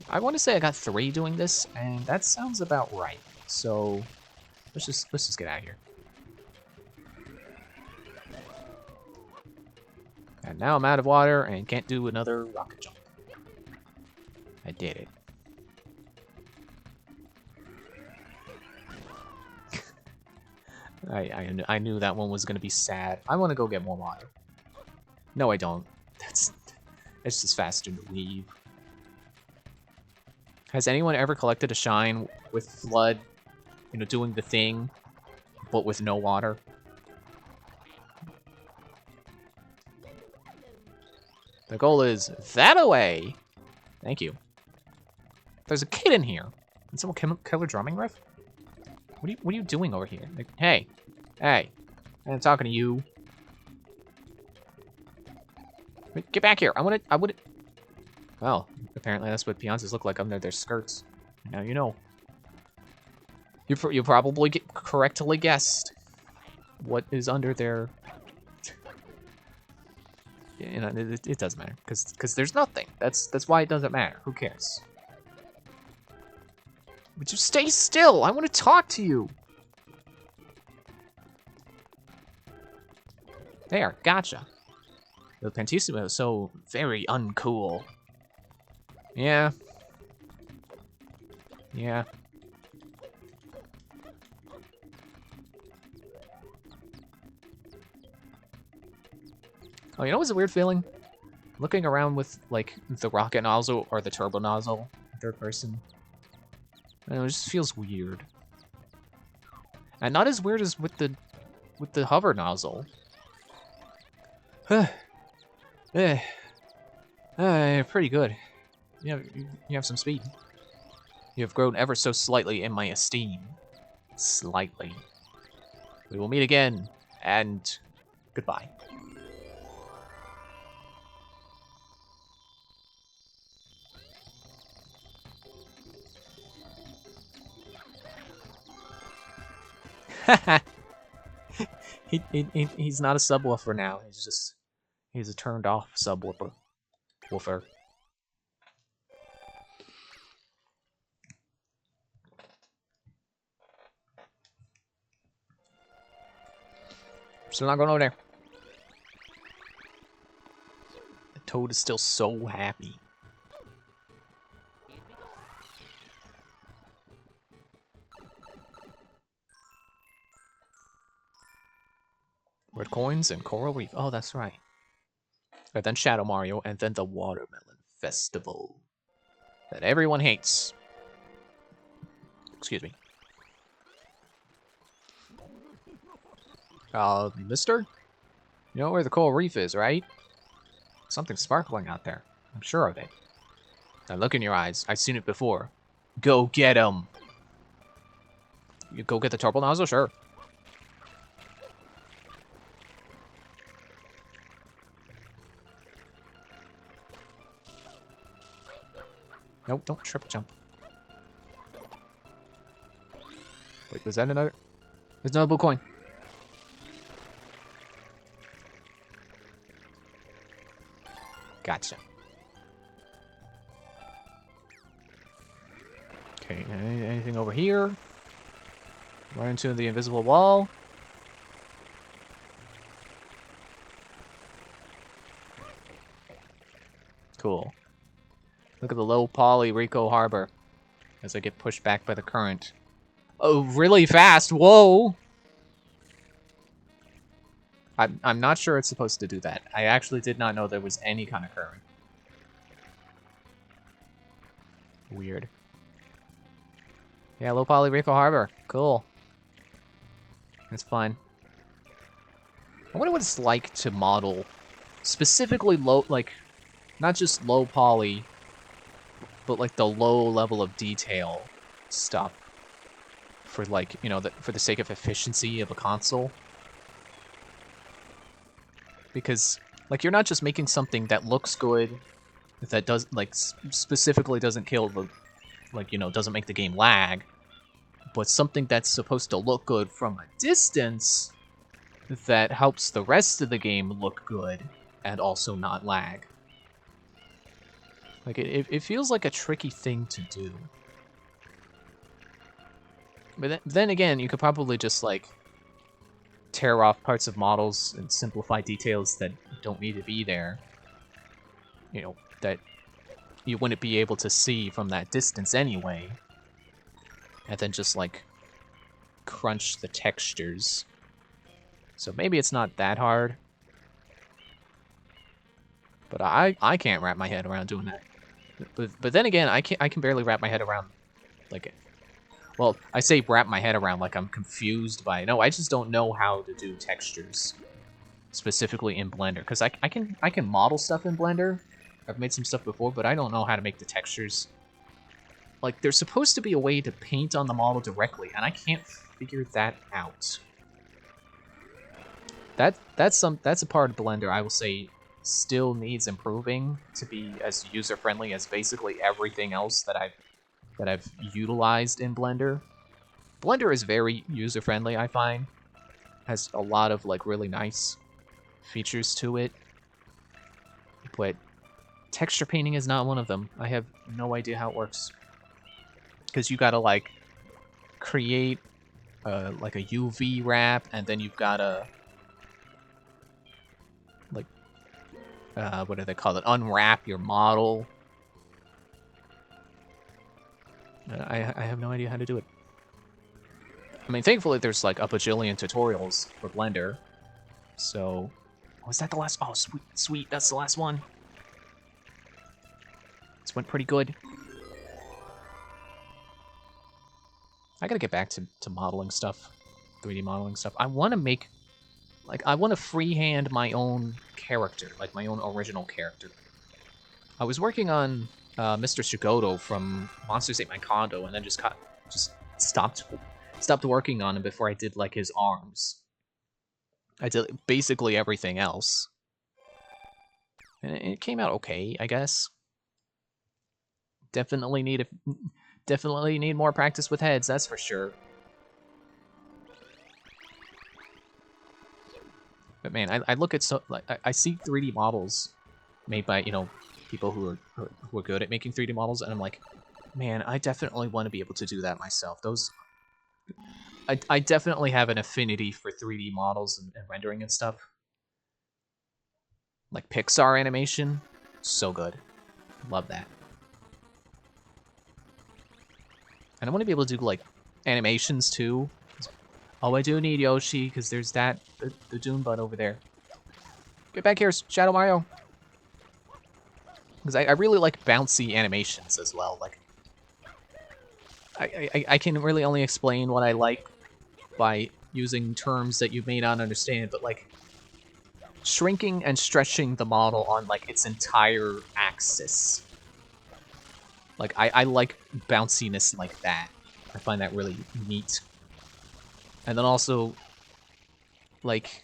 S1: I want to say I got 3 doing this, and that sounds about right. So let's just get out of here. And now I'm out of water and can't do another rocket jump. I did it. I knew that one was gonna be sad. I want to go get more water. No, I don't. It's just faster to leave. Has anyone ever collected a shine with Flood, you know, doing the thing, but with no water? The goal is that away. Thank you. There's a kid in here. Can someone kill a drumming riff? What are you doing over here? Like, hey, I'm talking to you. Wait, get back here. I would. Well, apparently that's what Beyonces look like under their skirts. Now you know. You probably correctly guessed what is under their. You know, it doesn't matter because there's nothing. That's why it doesn't matter. Who cares? Would you stay still? I want to talk to you. There, gotcha. The Pantissimo is so very uncool. Yeah. Yeah. Oh, you know what's a weird feeling? Looking around with, like, the rocket nozzle or the turbo nozzle, third person. I don't know, it just feels weird. And not as weird as with the hover nozzle. Pretty good. You have some speed. You have grown ever so slightly in my esteem. Slightly. We will meet again, and goodbye. He's not a subwoofer now. He's a turned off subwoofer. Woofer. Still not going over there. The Toad is still so happy. Red coins and coral reef. Oh, that's right. And then Shadow Mario, and then the Watermelon Festival that everyone hates. Excuse me. Mister? You know where the coral reef is, right? Something sparkling out there. I'm sure of it. Now look in your eyes. I've seen it before. Go get him. You go get the turbo nozzle? Sure. Nope, don't triple jump. Wait, was that another? There's another blue coin. Gotcha. Okay, anything over here? Run into the invisible wall. Cool. Look at the low poly Rico Harbor as I get pushed back by the current. Oh, really fast. Whoa. I'm not sure it's supposed to do that. I actually did not know there was any kind of current. Weird. Yeah, low poly Rico Harbor. Cool. That's fine. I wonder what it's like to model specifically low, like, not just low poly, but like the low level of detail stuff for, like, you know, for the sake of efficiency of a console. Because, like, you're not just making something that looks good, that does, like, specifically doesn't kill the, like, you know, doesn't make the game lag, but something that's supposed to look good from a distance that helps the rest of the game look good and also not lag. Like, it feels like a tricky thing to do. But then again, you could probably just, like, tear off parts of models and simplify details that don't need to be there. You know, that you wouldn't be able to see from that distance anyway. And then just, like, crunch the textures. So maybe it's not that hard. But I can't wrap my head around doing that. But then again, I can barely wrap my head around, like, well, I say wrap my head around like I'm confused by it. No, I just don't know how to do textures specifically in Blender, because I can model stuff in Blender. I've made some stuff before, but I don't know how to make the textures. Like, there's supposed to be a way to paint on the model directly, and I can't figure that out. That's a part of Blender I will say still needs improving to be as user-friendly as basically everything else that I've utilized in Blender. Blender is very user-friendly, I find. Has a lot of, like, really nice features to it. But texture painting is not one of them. I have no idea how it works. Because you gotta, like, create like a UV wrap, and then you've gotta what do they call it? Unwrap your model. I have no idea how to do it. I mean, thankfully there's like a bajillion tutorials for Blender. So, was that the last? Oh, sweet, sweet, that's the last one. This went pretty good. I gotta get back to modeling stuff, 3D modeling stuff. I want to make, like, I want to freehand my own character, like my own original character. I was working on Mr. Shigoto from Monsters Ate My Condo, and then just stopped working on him before I did like his arms. I did basically everything else, and it came out okay, I guess. Definitely need more practice with heads, that's for sure. But man, I look at I see 3D models made by, you know, people who are good at making 3D models, and I'm like, man, I definitely want to be able to do that myself. I definitely have an affinity for 3D models and rendering and stuff. Like Pixar animation, so good. Love that. And I want to be able to do like animations too. Oh, I do need Yoshi because there's the Dune Bud over there. Get back here, Shadow Mario. Because I really like bouncy animations as well. Like, I can really only explain what I like by using terms that you may not understand, but like shrinking and stretching the model on like its entire axis. Like I like bounciness like that. I find that really neat. And then also, like,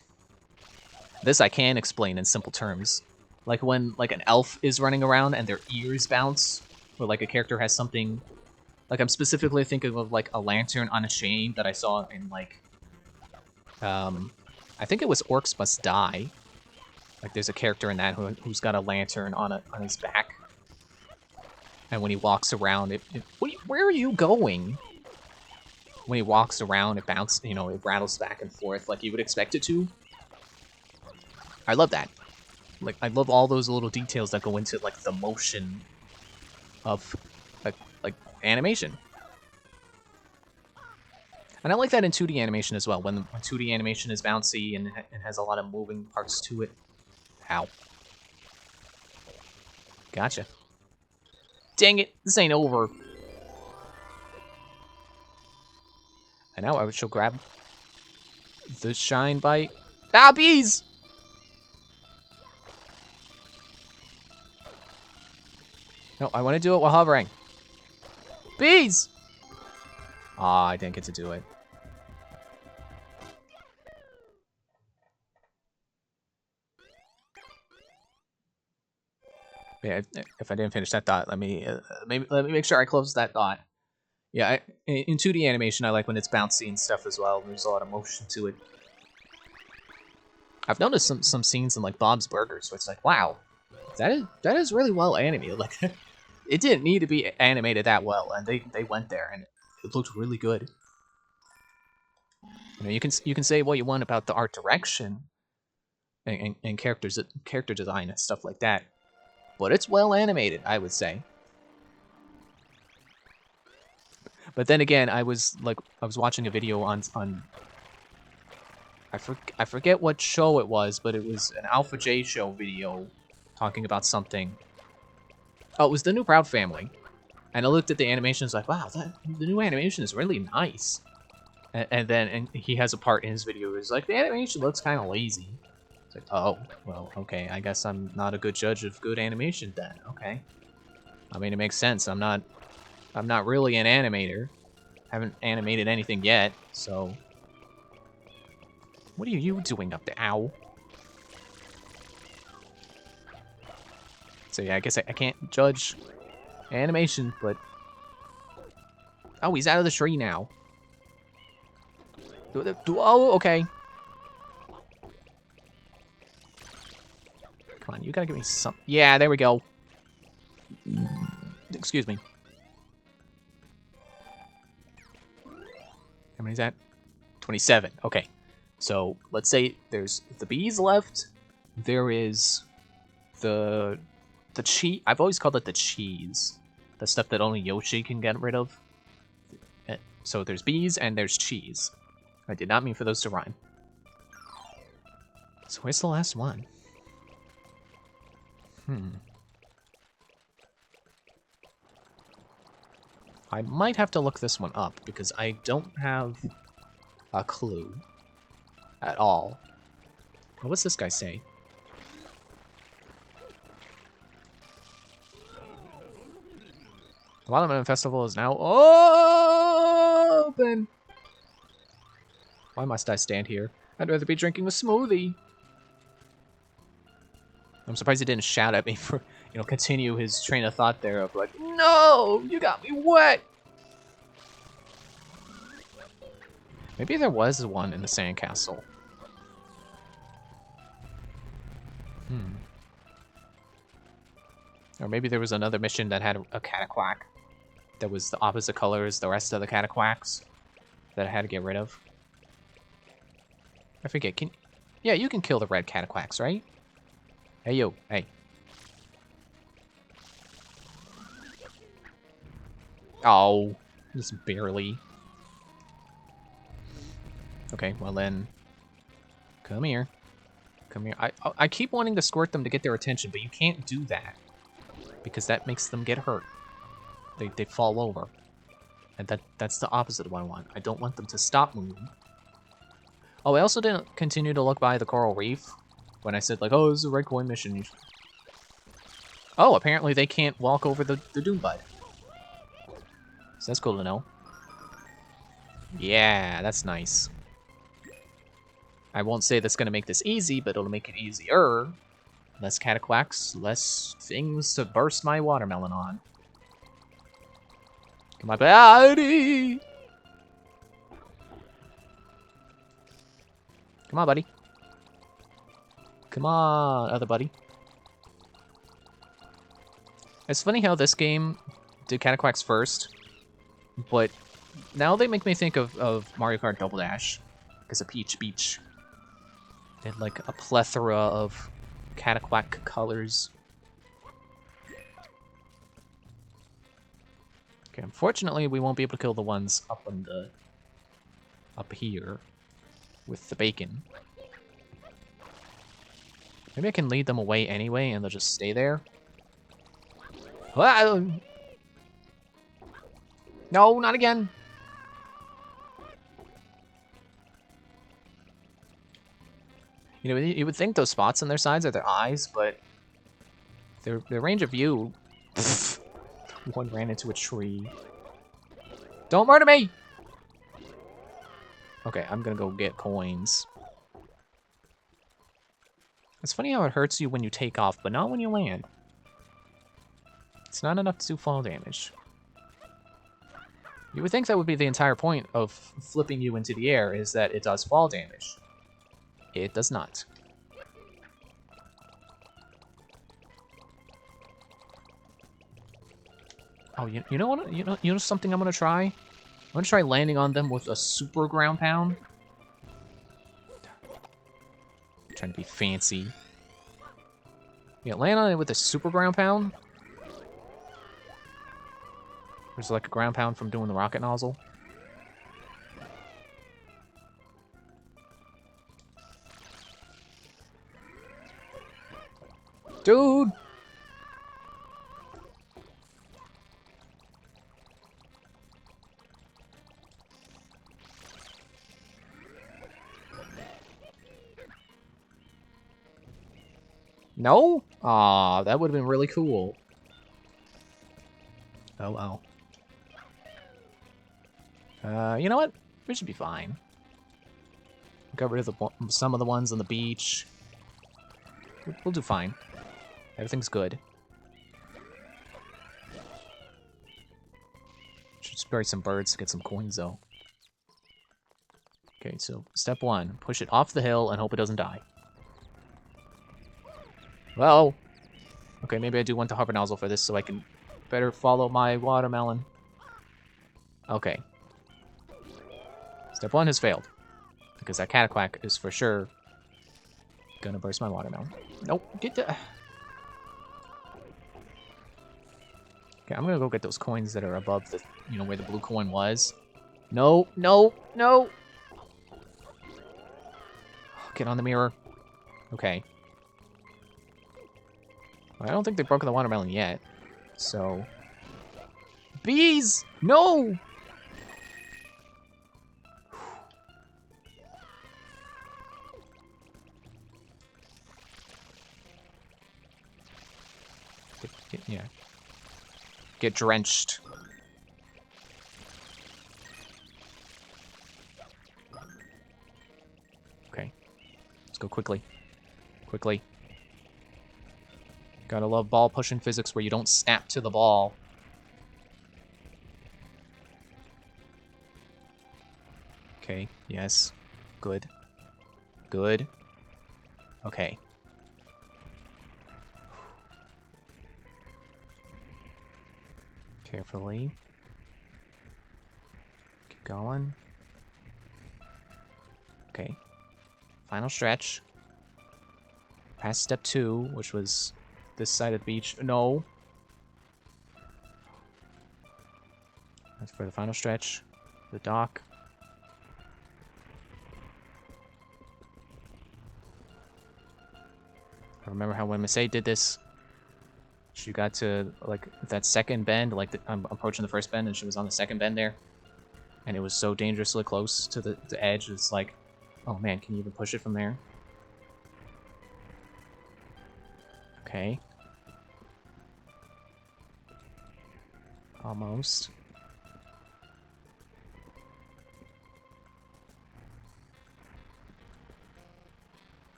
S1: this I can explain in simple terms. Like when like an elf is running around and their ears bounce, or like a character has something. Like, I'm specifically thinking of, like, a lantern on a chain that I saw in, like, I think it was Orcs Must Die. Like, there's a character in that who's got a lantern on his back. And when he walks around, where are you going? When he walks around, it bounces, you know, it rattles back and forth like you would expect it to. I love that. Like, I love all those little details that go into, like, the motion of, like animation. And I like that in 2D animation as well, when 2D animation is bouncy and has a lot of moving parts to it. Ow. Gotcha. Dang it, this ain't over. And now I shall grab the Shine Bite. Ah, bees! No, I want to do it while hovering. Bees! Aw, I didn't get to do it. Yeah, if I didn't finish that dot, let me make sure I close that dot. Yeah, in 2D animation, I like when it's bouncy and stuff as well. There's a lot of motion to it. I've noticed some scenes in like Bob's Burgers where it's like, wow, that is really well animated. Like, it didn't need to be animated that well, and they went there and it looked really good. You know, you can say what you want about the art direction and character design and stuff like that, but it's well animated, I would say. But then again, I was watching a video on I forget what show it was, but it was an Alpha J show video talking about something. Oh, it was the new Proud Family. And I looked at the animation, and was like, wow, the new animation is really nice. And then he has a part in his video where he's like, the animation looks kind of lazy. It's like, oh, well, okay, I guess I'm not a good judge of good animation then. Okay. I mean, it makes sense. I'm not really an animator. Haven't animated anything yet, so... What are you doing up there? Ow. So yeah, I guess I can't judge animation, but... Oh, he's out of the tree now. Oh, okay. Come on, you gotta give me some... Yeah, there we go. Excuse me. How many is that? 27. Okay. So, let's say there's the bees left. There is the cheese. I've always called it the cheese. The stuff that only Yoshi can get rid of. So there's bees and there's cheese. I did not mean for those to rhyme. So where's the last one? I might have to look this one up because I don't have a clue at all. What's this guy say? The Watermelon Festival is now open. Why must I stand here? I'd rather be drinking a smoothie. I'm surprised he didn't shout at me for, continue his train of thought there of like, no, you got me wet. Maybe there was one in the sandcastle. Or maybe there was another mission that had a Cataquack that was the opposite color as the rest of the Cataquacks that I had to get rid of. I forget, yeah, you can kill the red Cataquacks, right? Hey, yo, hey. Oh, just barely. Okay, well then, come here. Come here. I keep wanting to squirt them to get their attention, but you can't do that. Because that makes them get hurt. They fall over. And that's the opposite of what I want. I don't want them to stop moving. Oh, I also didn't continue to look by the coral reef when I said, like, oh, this is a red coin mission. Oh, apparently they can't walk over the dune bud. So that's cool to know. Yeah, that's nice. I won't say that's going to make this easy, but it'll make it easier. Less Cataquacks, less things to burst my watermelon on. Come on, buddy! Come on, buddy. Come on, other buddy. It's funny how this game did Cataquacks first, but now they make me think of Mario Kart Double Dash because of Peach Beach. They had like a plethora of Cataquack colors. Okay, unfortunately we won't be able to kill the ones up here with the bacon. Maybe I can lead them away anyway and they'll just stay there. Ah! No, not again. You would think those spots on their sides are their eyes, but their range of view. One ran into a tree. Don't murder me! Okay, I'm gonna go get coins. It's funny how it hurts you when you take off, but not when you land. It's not enough to do fall damage. You would think that would be the entire point of flipping you into the air, is that it does fall damage. It does not. Oh, you know what? You know something I'm gonna try? I'm gonna try landing on them with a super ground pound. I'm trying to be fancy. Yeah, land on it with a super ground pound. There's like a ground pound from doing the rocket nozzle. Dude! No? Aw, that would have been really cool. Oh well. You know what? We should be fine. Got rid of some of the ones on the beach. We'll do fine. Everything's good. Should spray some birds to get some coins, though. Okay, so step one. Push it off the hill and hope it doesn't die. Well, okay, maybe I do want the hover nozzle for this so I can better follow my watermelon. Okay. Step one has failed. Because that Cataquack is for sure gonna burst my watermelon. Nope, get the... Okay, I'm gonna go get those coins that are above the, where the blue coin was. No, no, no! Get on the mirror. Okay. Well, I don't think they've broken the watermelon yet, so... Bees! No! Yeah. Get drenched. Okay. Let's go quickly. Quickly. Gotta love ball pushing physics where you don't snap to the ball. Okay, yes. Good. Good. Okay. Carefully. Keep going. Okay. Final stretch. Past step 2, which was this side of the beach. No. That's for the final stretch. The dock. I remember how when Misei did this, she got to, like, that second bend, like, I'm approaching the first bend, and she was on the second bend there. And it was so dangerously close to the edge, it's like, oh man, can you even push it from there? Okay. Almost.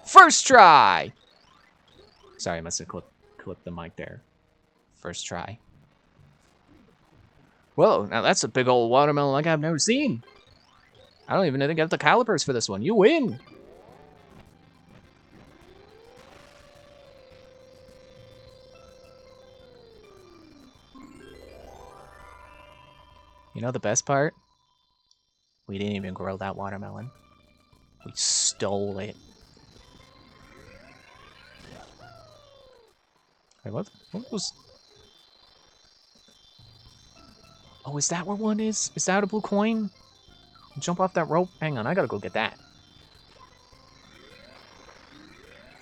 S1: First try! Sorry, I must have clipped the mic there. First try. Whoa, now that's a big old watermelon like I've never seen. I don't even think I have the calipers for this one. You win! You know the best part? We didn't even grow that watermelon. We stole it. Wait, what was... Oh, is that where one is? Is that a blue coin? Jump off that rope? Hang on, I gotta go get that.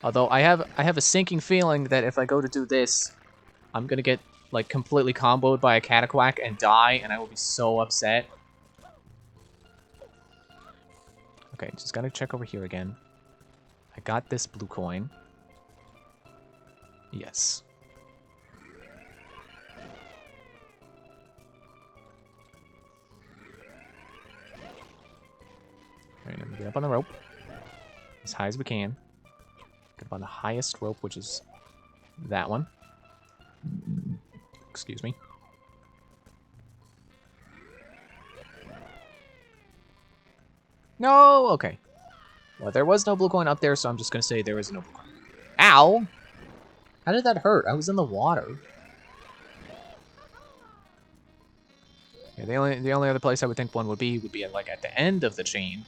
S1: Although I have a sinking feeling that if I go to do this, I'm gonna get like completely comboed by a Cataquack and die, and I will be so upset. Okay, just gotta check over here again. I got this blue coin. Yes. Alright, let me get up on the rope. As high as we can. Get up on the highest rope, which is that one. Excuse me. No! Okay. Well, there was no blue coin up there, so I'm just gonna say there was no blue coin. Ow! How did that hurt? I was in the water. Yeah, the only other place I would think one would be like at the end of the chain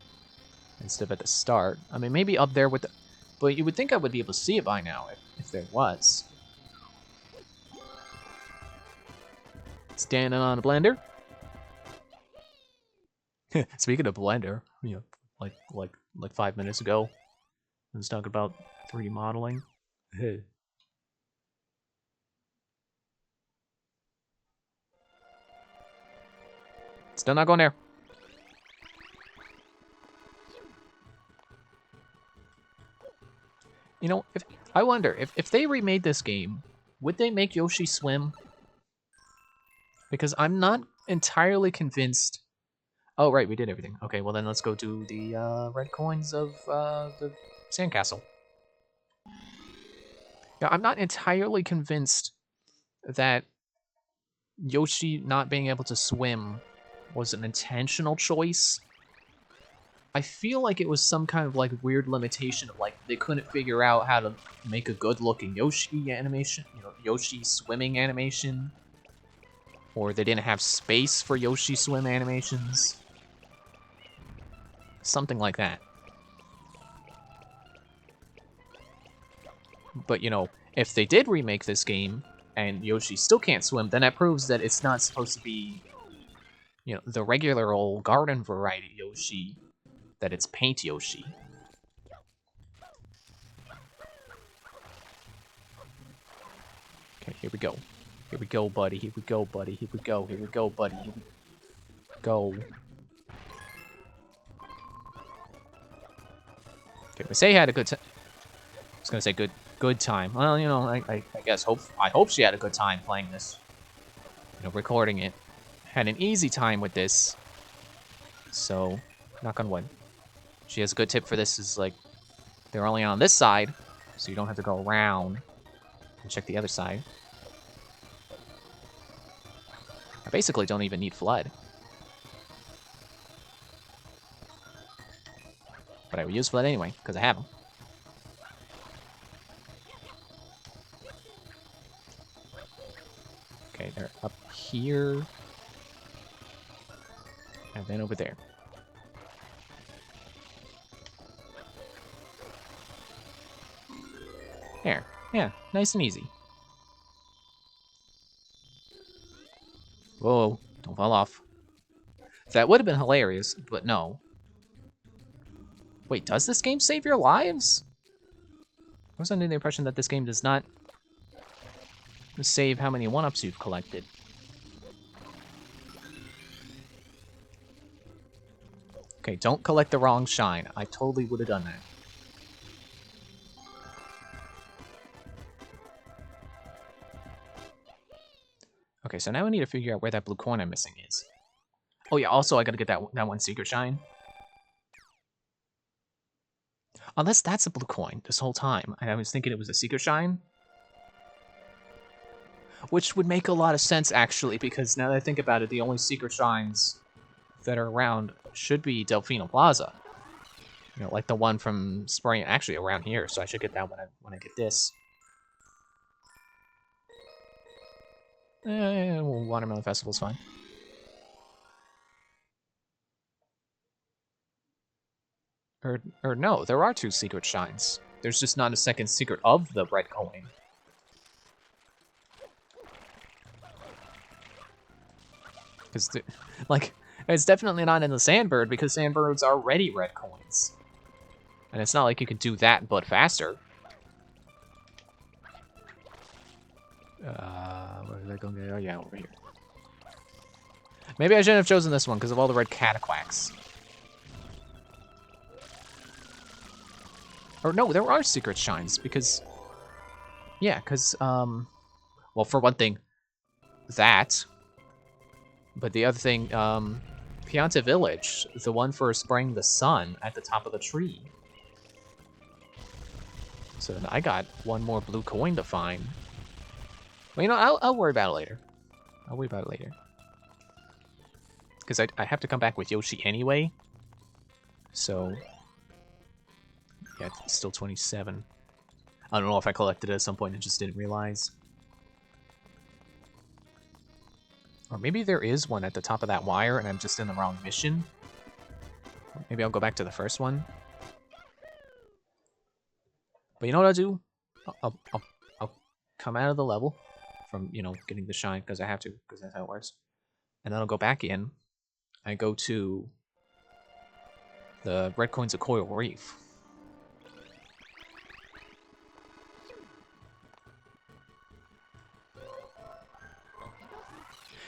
S1: instead of at the start. I mean, maybe up there with the... But you would think I would be able to see it by now if there was. Standing on a blender. Speaking of blender, like 5 minutes ago, I was talking about 3D modeling. Still not going there. You know, I wonder if they remade this game, would they make Yoshi swim? Because I'm not entirely convinced. Oh, right, we did everything. Okay, well then let's go do the red coins of the sandcastle. Yeah, I'm not entirely convinced that Yoshi not being able to swim was an intentional choice. I feel like it was some kind of like weird limitation of like they couldn't figure out how to make a good looking Yoshi animation, Yoshi swimming animation. Or they didn't have space for Yoshi swim animations. Something like that. But, you know, if they did remake this game and Yoshi still can't swim, then that proves that it's not supposed to be, you know, the regular old garden variety Yoshi, that it's Paint Yoshi. Okay, here we go. Here we go, buddy. Here we go, buddy. Here we go. Here we go, buddy. Here we go. Okay, but say he had a good time. I was gonna say good time. Well, you know, I guess I hope she had a good time playing this. You know, recording it. Had an easy time with this. So, knock on wood. She has a good tip for this is like they're only on this side, so you don't have to go around and check the other side. I basically don't even need Flood. But I would use Flood anyway, because I have him. Okay, they're up here. And then over there. There. Yeah, nice and easy. Whoa, don't fall off. That would have been hilarious, but no. Wait, does this game save your lives? I was under the impression that this game does not save how many 1-ups you've collected. Okay, don't collect the wrong shine. I totally would have done that. Okay, so now I need to figure out where that blue coin I'm missing is. Oh yeah, also I gotta get that one secret shine. Unless that's a blue coin this whole time. I was thinking it was a secret shine. Which would make a lot of sense, actually, because now that I think about it, the only secret shines that are around should be Delfino Plaza. You know, like the one from Spring, actually around here, so I should get that when I get this. Well, Watermelon Festival's fine. Or no, there are 2 secret shines. There's just not a second secret of the red coin. Because, like, it's definitely not in the Sandbird, because Sandbirds are already red coins. And it's not like you can do that, but faster. Where did I go? Oh, yeah, over here. Maybe I shouldn't have chosen this one, because of all the red cataquacks. Or no, there are secret shines, because... Yeah, because, well, for one thing, that... But the other thing, Pianta Village, the one for spraying the sun at the top of the tree. So then I got one more blue coin to find. Well, you know, I'll worry about it later. I'll worry about it later. Because I have to come back with Yoshi anyway. So, yeah, it's still 27. I don't know if I collected it at some point and just didn't realize. Or maybe there is one at the top of that wire and I'm just in the wrong mission. Maybe I'll go back to the first one. But you know what I'll do? I'll come out of the level from, you know, getting the shine because I have to, because that's how it works. And then I'll go back in and go to the Red Coins of Coral Reef.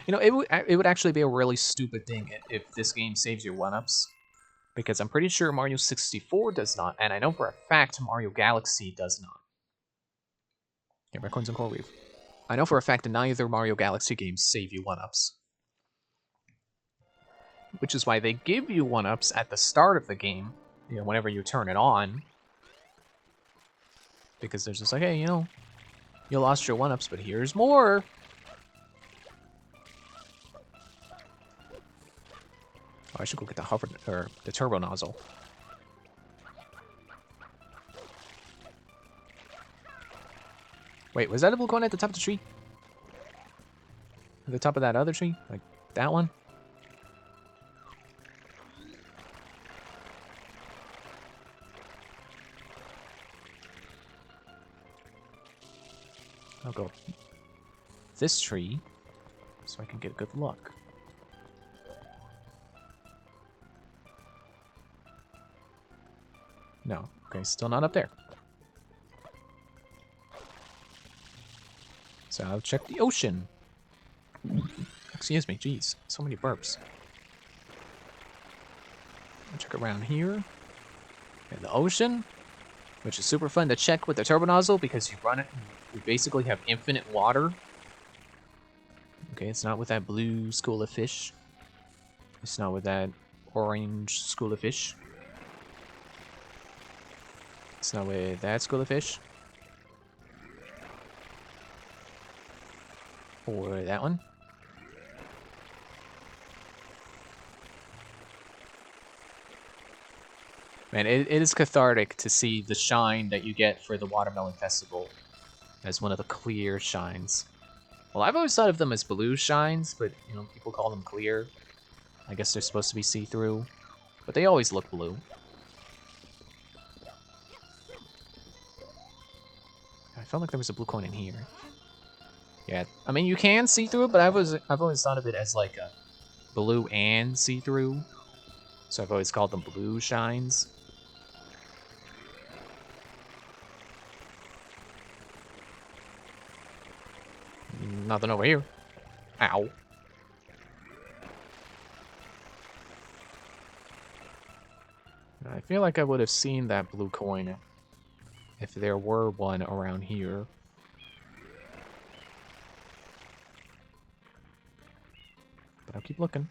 S1: You know, it would actually be a really stupid thing if this game saves your 1-ups. Because I'm pretty sure Mario 64 does not, and I know for a fact Mario Galaxy does not. Yeah, Red Coins and Coral Reef. I know for a fact that neither Mario Galaxy games save you 1-ups. Which is why they give you 1-ups at the start of the game, you know, whenever you turn it on. Because they're just like, hey, you know, you lost your 1-ups, but here's more. Oh, I should go get the hover or the turbo nozzle. Wait, was that a blue coin at the top of the tree? At the top of that other tree? Like that one? I'll go this tree so I can get good luck. No. Okay, still not up there. So I'll check the ocean. Excuse me, jeez. So many burps. I'll check around here. And the ocean, which is super fun to check with the turbo nozzle because you run it and you basically have infinite water. Okay, it's not with that blue school of fish. It's not with that orange school of fish. It's not with that school of fish. Or that one. Man, it is cathartic to see the shine that you get for the Watermelon Festival as one of the clear shines. Well, I've always thought of them as blue shines, but, you know, people call them clear. I guess they're supposed to be see-through, but they always look blue. I felt like there was a blue coin in here. Yeah, I mean, you can see through it, but I've always thought of it as like a blue and see-through. So I've always called them blue shines. Nothing over here. Ow. I feel like I would have seen that blue coin if there were one around here. But I'll keep looking.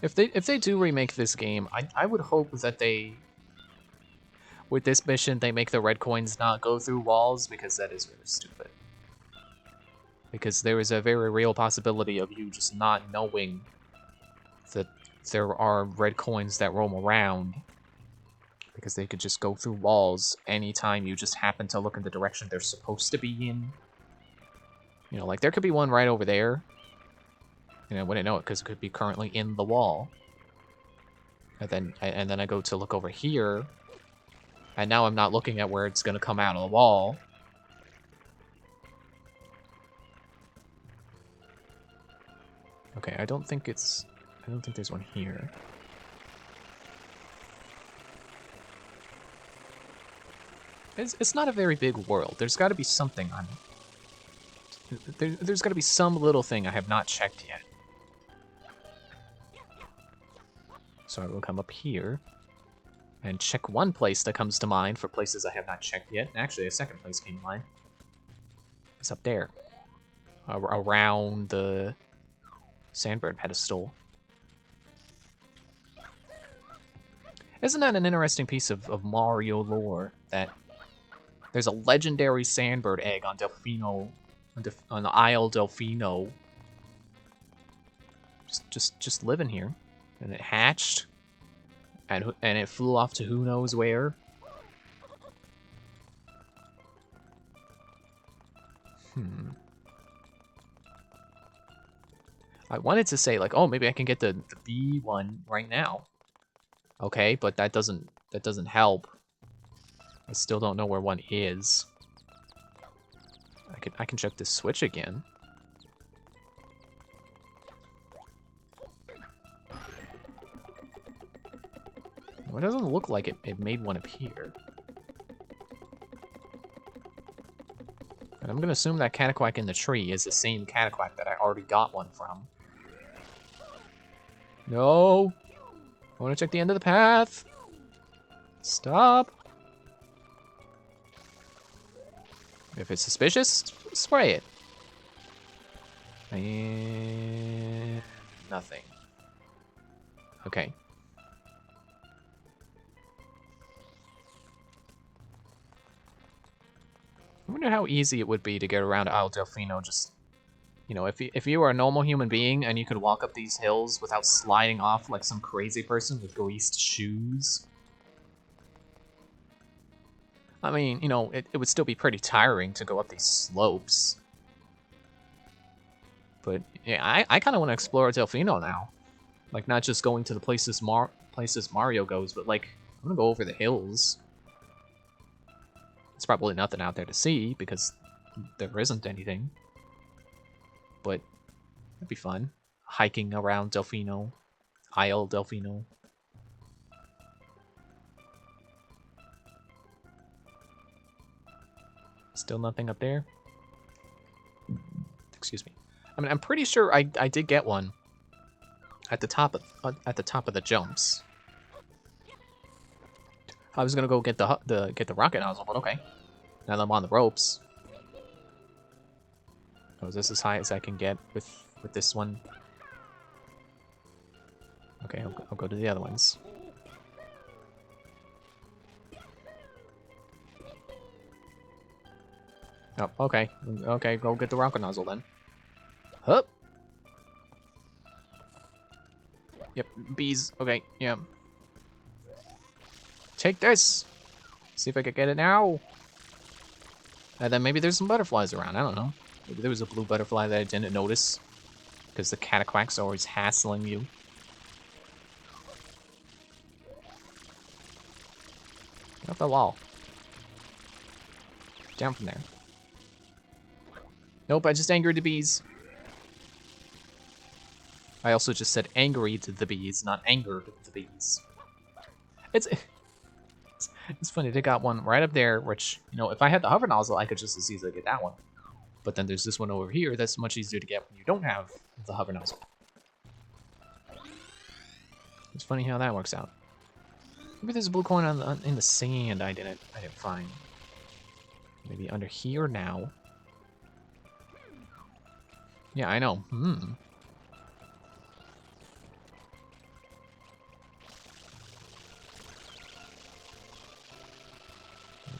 S1: If they do remake this game, I would hope that they, with this mission, they make the red coins not go through walls, because that is really stupid. Because there is a very real possibility of you just not knowing that there are red coins that roam around, because they could just go through walls anytime you just happen to look in the direction they're supposed to be in. You know, like there could be one right over there. And I wouldn't know it because it could be currently in the wall. And then I go to look over here, and now I'm not looking at where it's gonna come out of the wall. Okay, I don't think there's one here. It's not a very big world. There's got to be something on it. There's got to be some little thing I have not checked yet. So I will come up here and check one place that comes to mind for places I have not checked yet. Actually, a second place came to mind. It's up there. Around the Sandbird pedestal. Isn't that an interesting piece of Mario lore, that there's a legendary Sandbird egg on Delfino, on the Isle Delfino, just living here, and it hatched, and it flew off to who knows where. I wanted to say, like, oh, maybe I can get the B one right now. Okay, but that doesn't help. I still don't know where one is. I can check this switch again. Well, it doesn't look like it made one appear. And I'm gonna assume that Cataquack in the tree is the same Cataquack that I already got one from. No! I wanna check the end of the path! Stop! If it's suspicious, spray it. And nothing. Okay. I wonder how easy it would be to get around Isle Delfino. Just, you know, if you were a normal human being and you could walk up these hills without sliding off like some crazy person with greased shoes. I mean, you know, it would still be pretty tiring to go up these slopes. But, yeah, I kind of want to explore Delfino now. Like, not just going to the places Mario goes, but like, I'm gonna go over the hills. There's probably nothing out there to see because there isn't anything. But it'd be fun. Hiking around Delfino. Isle Delfino. Still nothing up there? Excuse me. I mean, I'm pretty sure I did get one at the top of the jumps. I was gonna go get the rocket nozzle, but okay. Now that I'm on the ropes. Oh, is this as high as I can get with this one? Okay, I'll go to the other ones. Oh, okay. Okay, go get the rocket nozzle then. Hup. Yep, bees. Okay, yeah. Take this. See if I can get it now. And then maybe there's some butterflies around. I don't know. Maybe there was a blue butterfly that I didn't notice. Because the cataquacks are always hassling you. Get off the wall. Down from there. Nope, I just angered the bees. I also just said angry to the bees, not angered the bees. It's funny, they got one right up there, which, you know, if I had the hover nozzle, I could just as easily get that one. But then there's this one over here that's much easier to get when you don't have the hover nozzle. It's funny how that works out. Maybe there's a blue coin in the sand I didn't find. Maybe under here now. Yeah, I know. I'll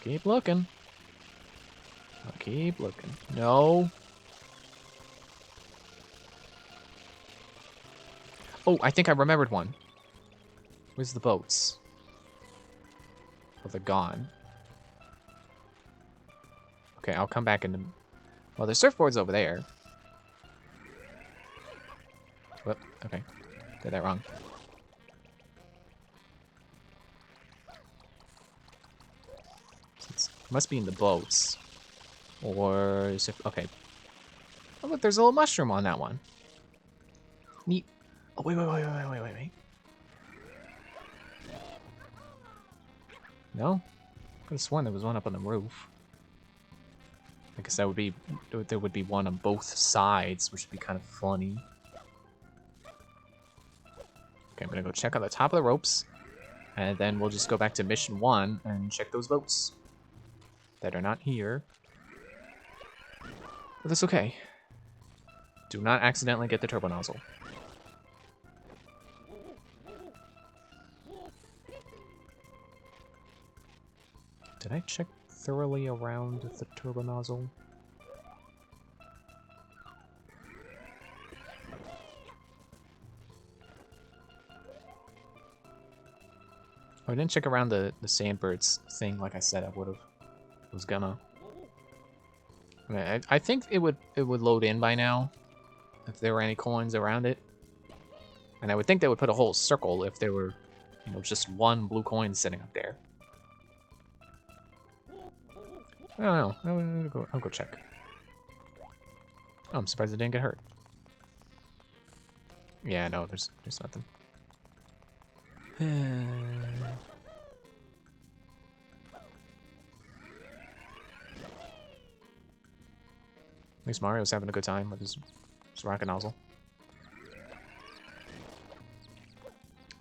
S1: keep looking. I'll keep looking. No. Oh, I think I remembered one. Where's the boats? Oh, they're gone. Okay, I'll come back into... Well, there's surfboards over there. Whoop, okay. Did that wrong. It must be in the boats. Or is it... Okay. Oh, look, there's a little mushroom on that one. Neat. Oh, wait. No? I could have sworn there was one up on the roof. I guess that would be... There would be one on both sides, which would be kind of funny. Okay, I'm gonna go check on the top of the ropes. And then we'll just go back to mission 1 and check those boats that are not here. But that's okay. Do not accidentally get the turbo nozzle. Did I check thoroughly around the turbo nozzle? Oh, I didn't check around the sandbirds thing like I said I would have. Was gonna. I think it would load in by now if there were any coins around it. And I would think they would put a whole circle if there were, you know, just one blue coin sitting up there. I don't know. I'll go check. Oh, I'm surprised it didn't get hurt. Yeah, no, there's nothing. At least Mario's having a good time with his rocket nozzle.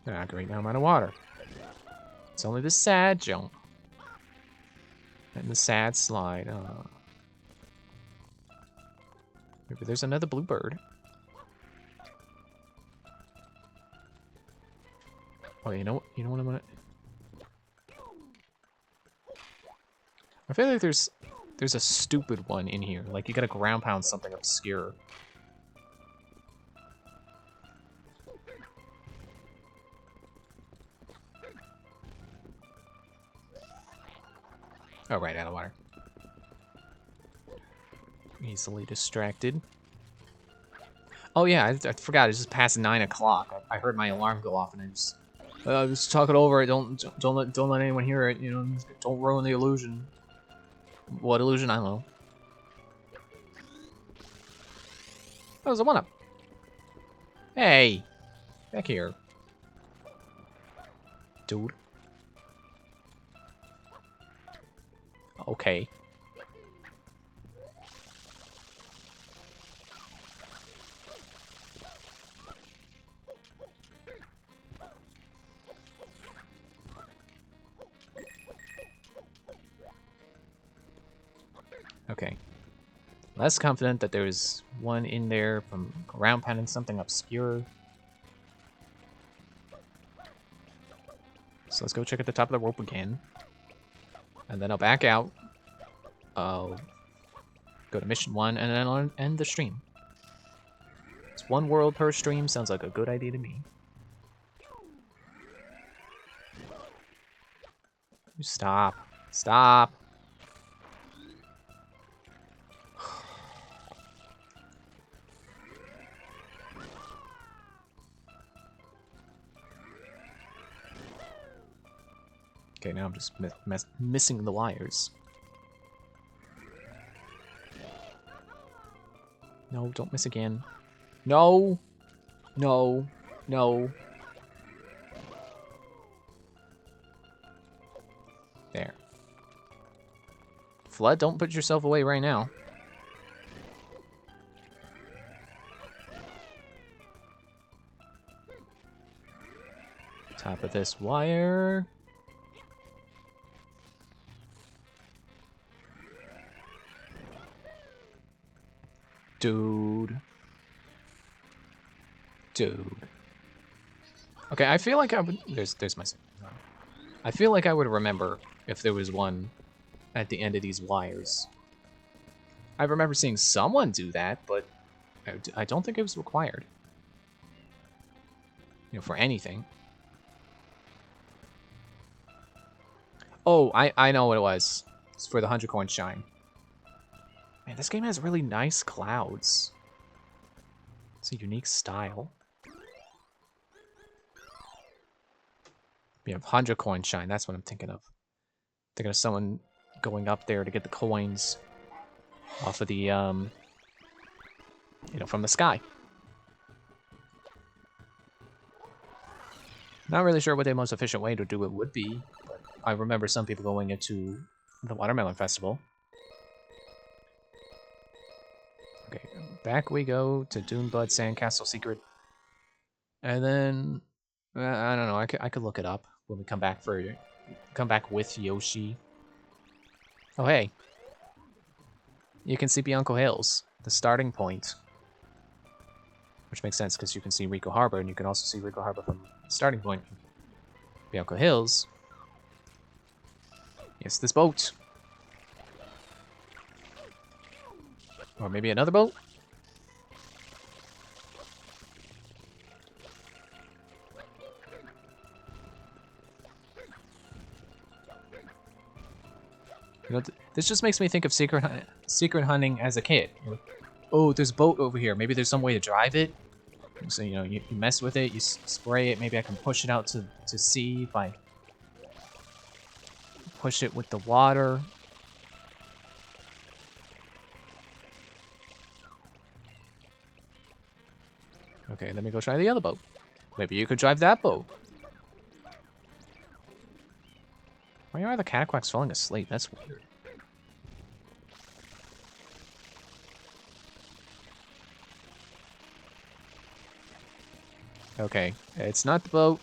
S1: Ah, great, now I'm out of water. It's only the sad jump. And the sad slide. Maybe there's another bluebird. Oh, you know what I'm gonna... I feel like there's a stupid one in here. Like, you gotta ground pound something obscure. Oh, right, out of water. Easily distracted. Oh yeah, I forgot. It's just past 9 o'clock. I heard my alarm go off, and I just talk it over. Don't let anyone hear it. You know, don't ruin the illusion. What illusion? I don't know. That was a 1-up. Hey, back here, dude. Okay. Okay. Less confident that there's one in there from ground pounding something obscure. So let's go check at the top of the rope again. And then I'll back out. I'll go to mission 1, and then I'll end the stream. It's 1 world per stream. Sounds like a good idea to me. Stop. Stop. Okay, now I'm just missing the wires. No, don't miss again. No! No. No. There. Flood, don't put yourself away right now. Top of this wire. Dude. Okay, I feel like I would... There's my... I feel like I would remember if there was one at the end of these wires. I remember seeing someone do that, but I don't think it was required. You know, for anything. Oh, I know what it was. It's for the 100 coin shine. Man, this game has really nice clouds. It's a unique style. Yeah, 100 coin shine, that's what I'm thinking of. Thinking of someone going up there to get the coins off of the, you know, from the sky. Not really sure what the most efficient way to do it would be, but I remember some people going into the Watermelon Festival. Okay, back we go to Dunebud Sandcastle Secret. And then, I don't know, I could look it up when we come back with Yoshi. Oh, hey. You can see Bianco Hills, the starting point. Which makes sense because you can see Rico Harbor, and you can also see Rico Harbor from the starting point. Bianco Hills. Yes, this boat. Or maybe another boat? You know, this just makes me think of secret hunting as a kid. Oh, there's a boat over here. Maybe there's some way to drive it. So, you know, you mess with it, you spray it. Maybe I can push it out to sea if I push it with the water. Okay, let me go try the other boat. Maybe you could drive that boat. Why are the Cataquacks falling asleep? That's weird. Okay, it's not the boat.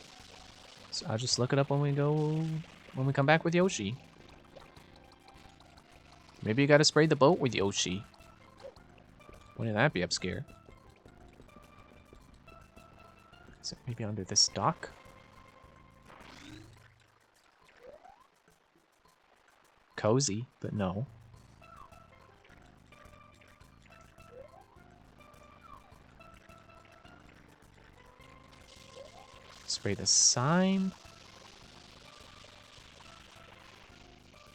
S1: So I'll just look it up when we come back with Yoshi. Maybe you gotta spray the boat with Yoshi. Wouldn't that be obscure? Is it maybe under this dock? Cozy, but no. Spray the sign.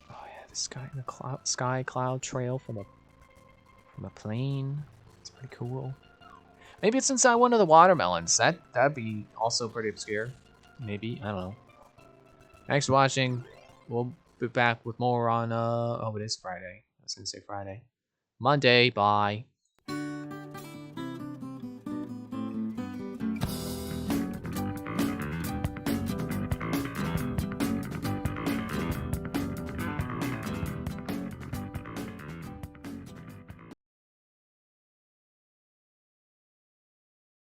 S1: Oh yeah, the sky cloud trail from a plane. It's pretty cool. Maybe it's inside one of the watermelons. That'd be also pretty obscure. Maybe, I don't know. Thanks for watching. We'll be back with more on, oh, it is Friday. I was gonna say Friday. Monday, bye.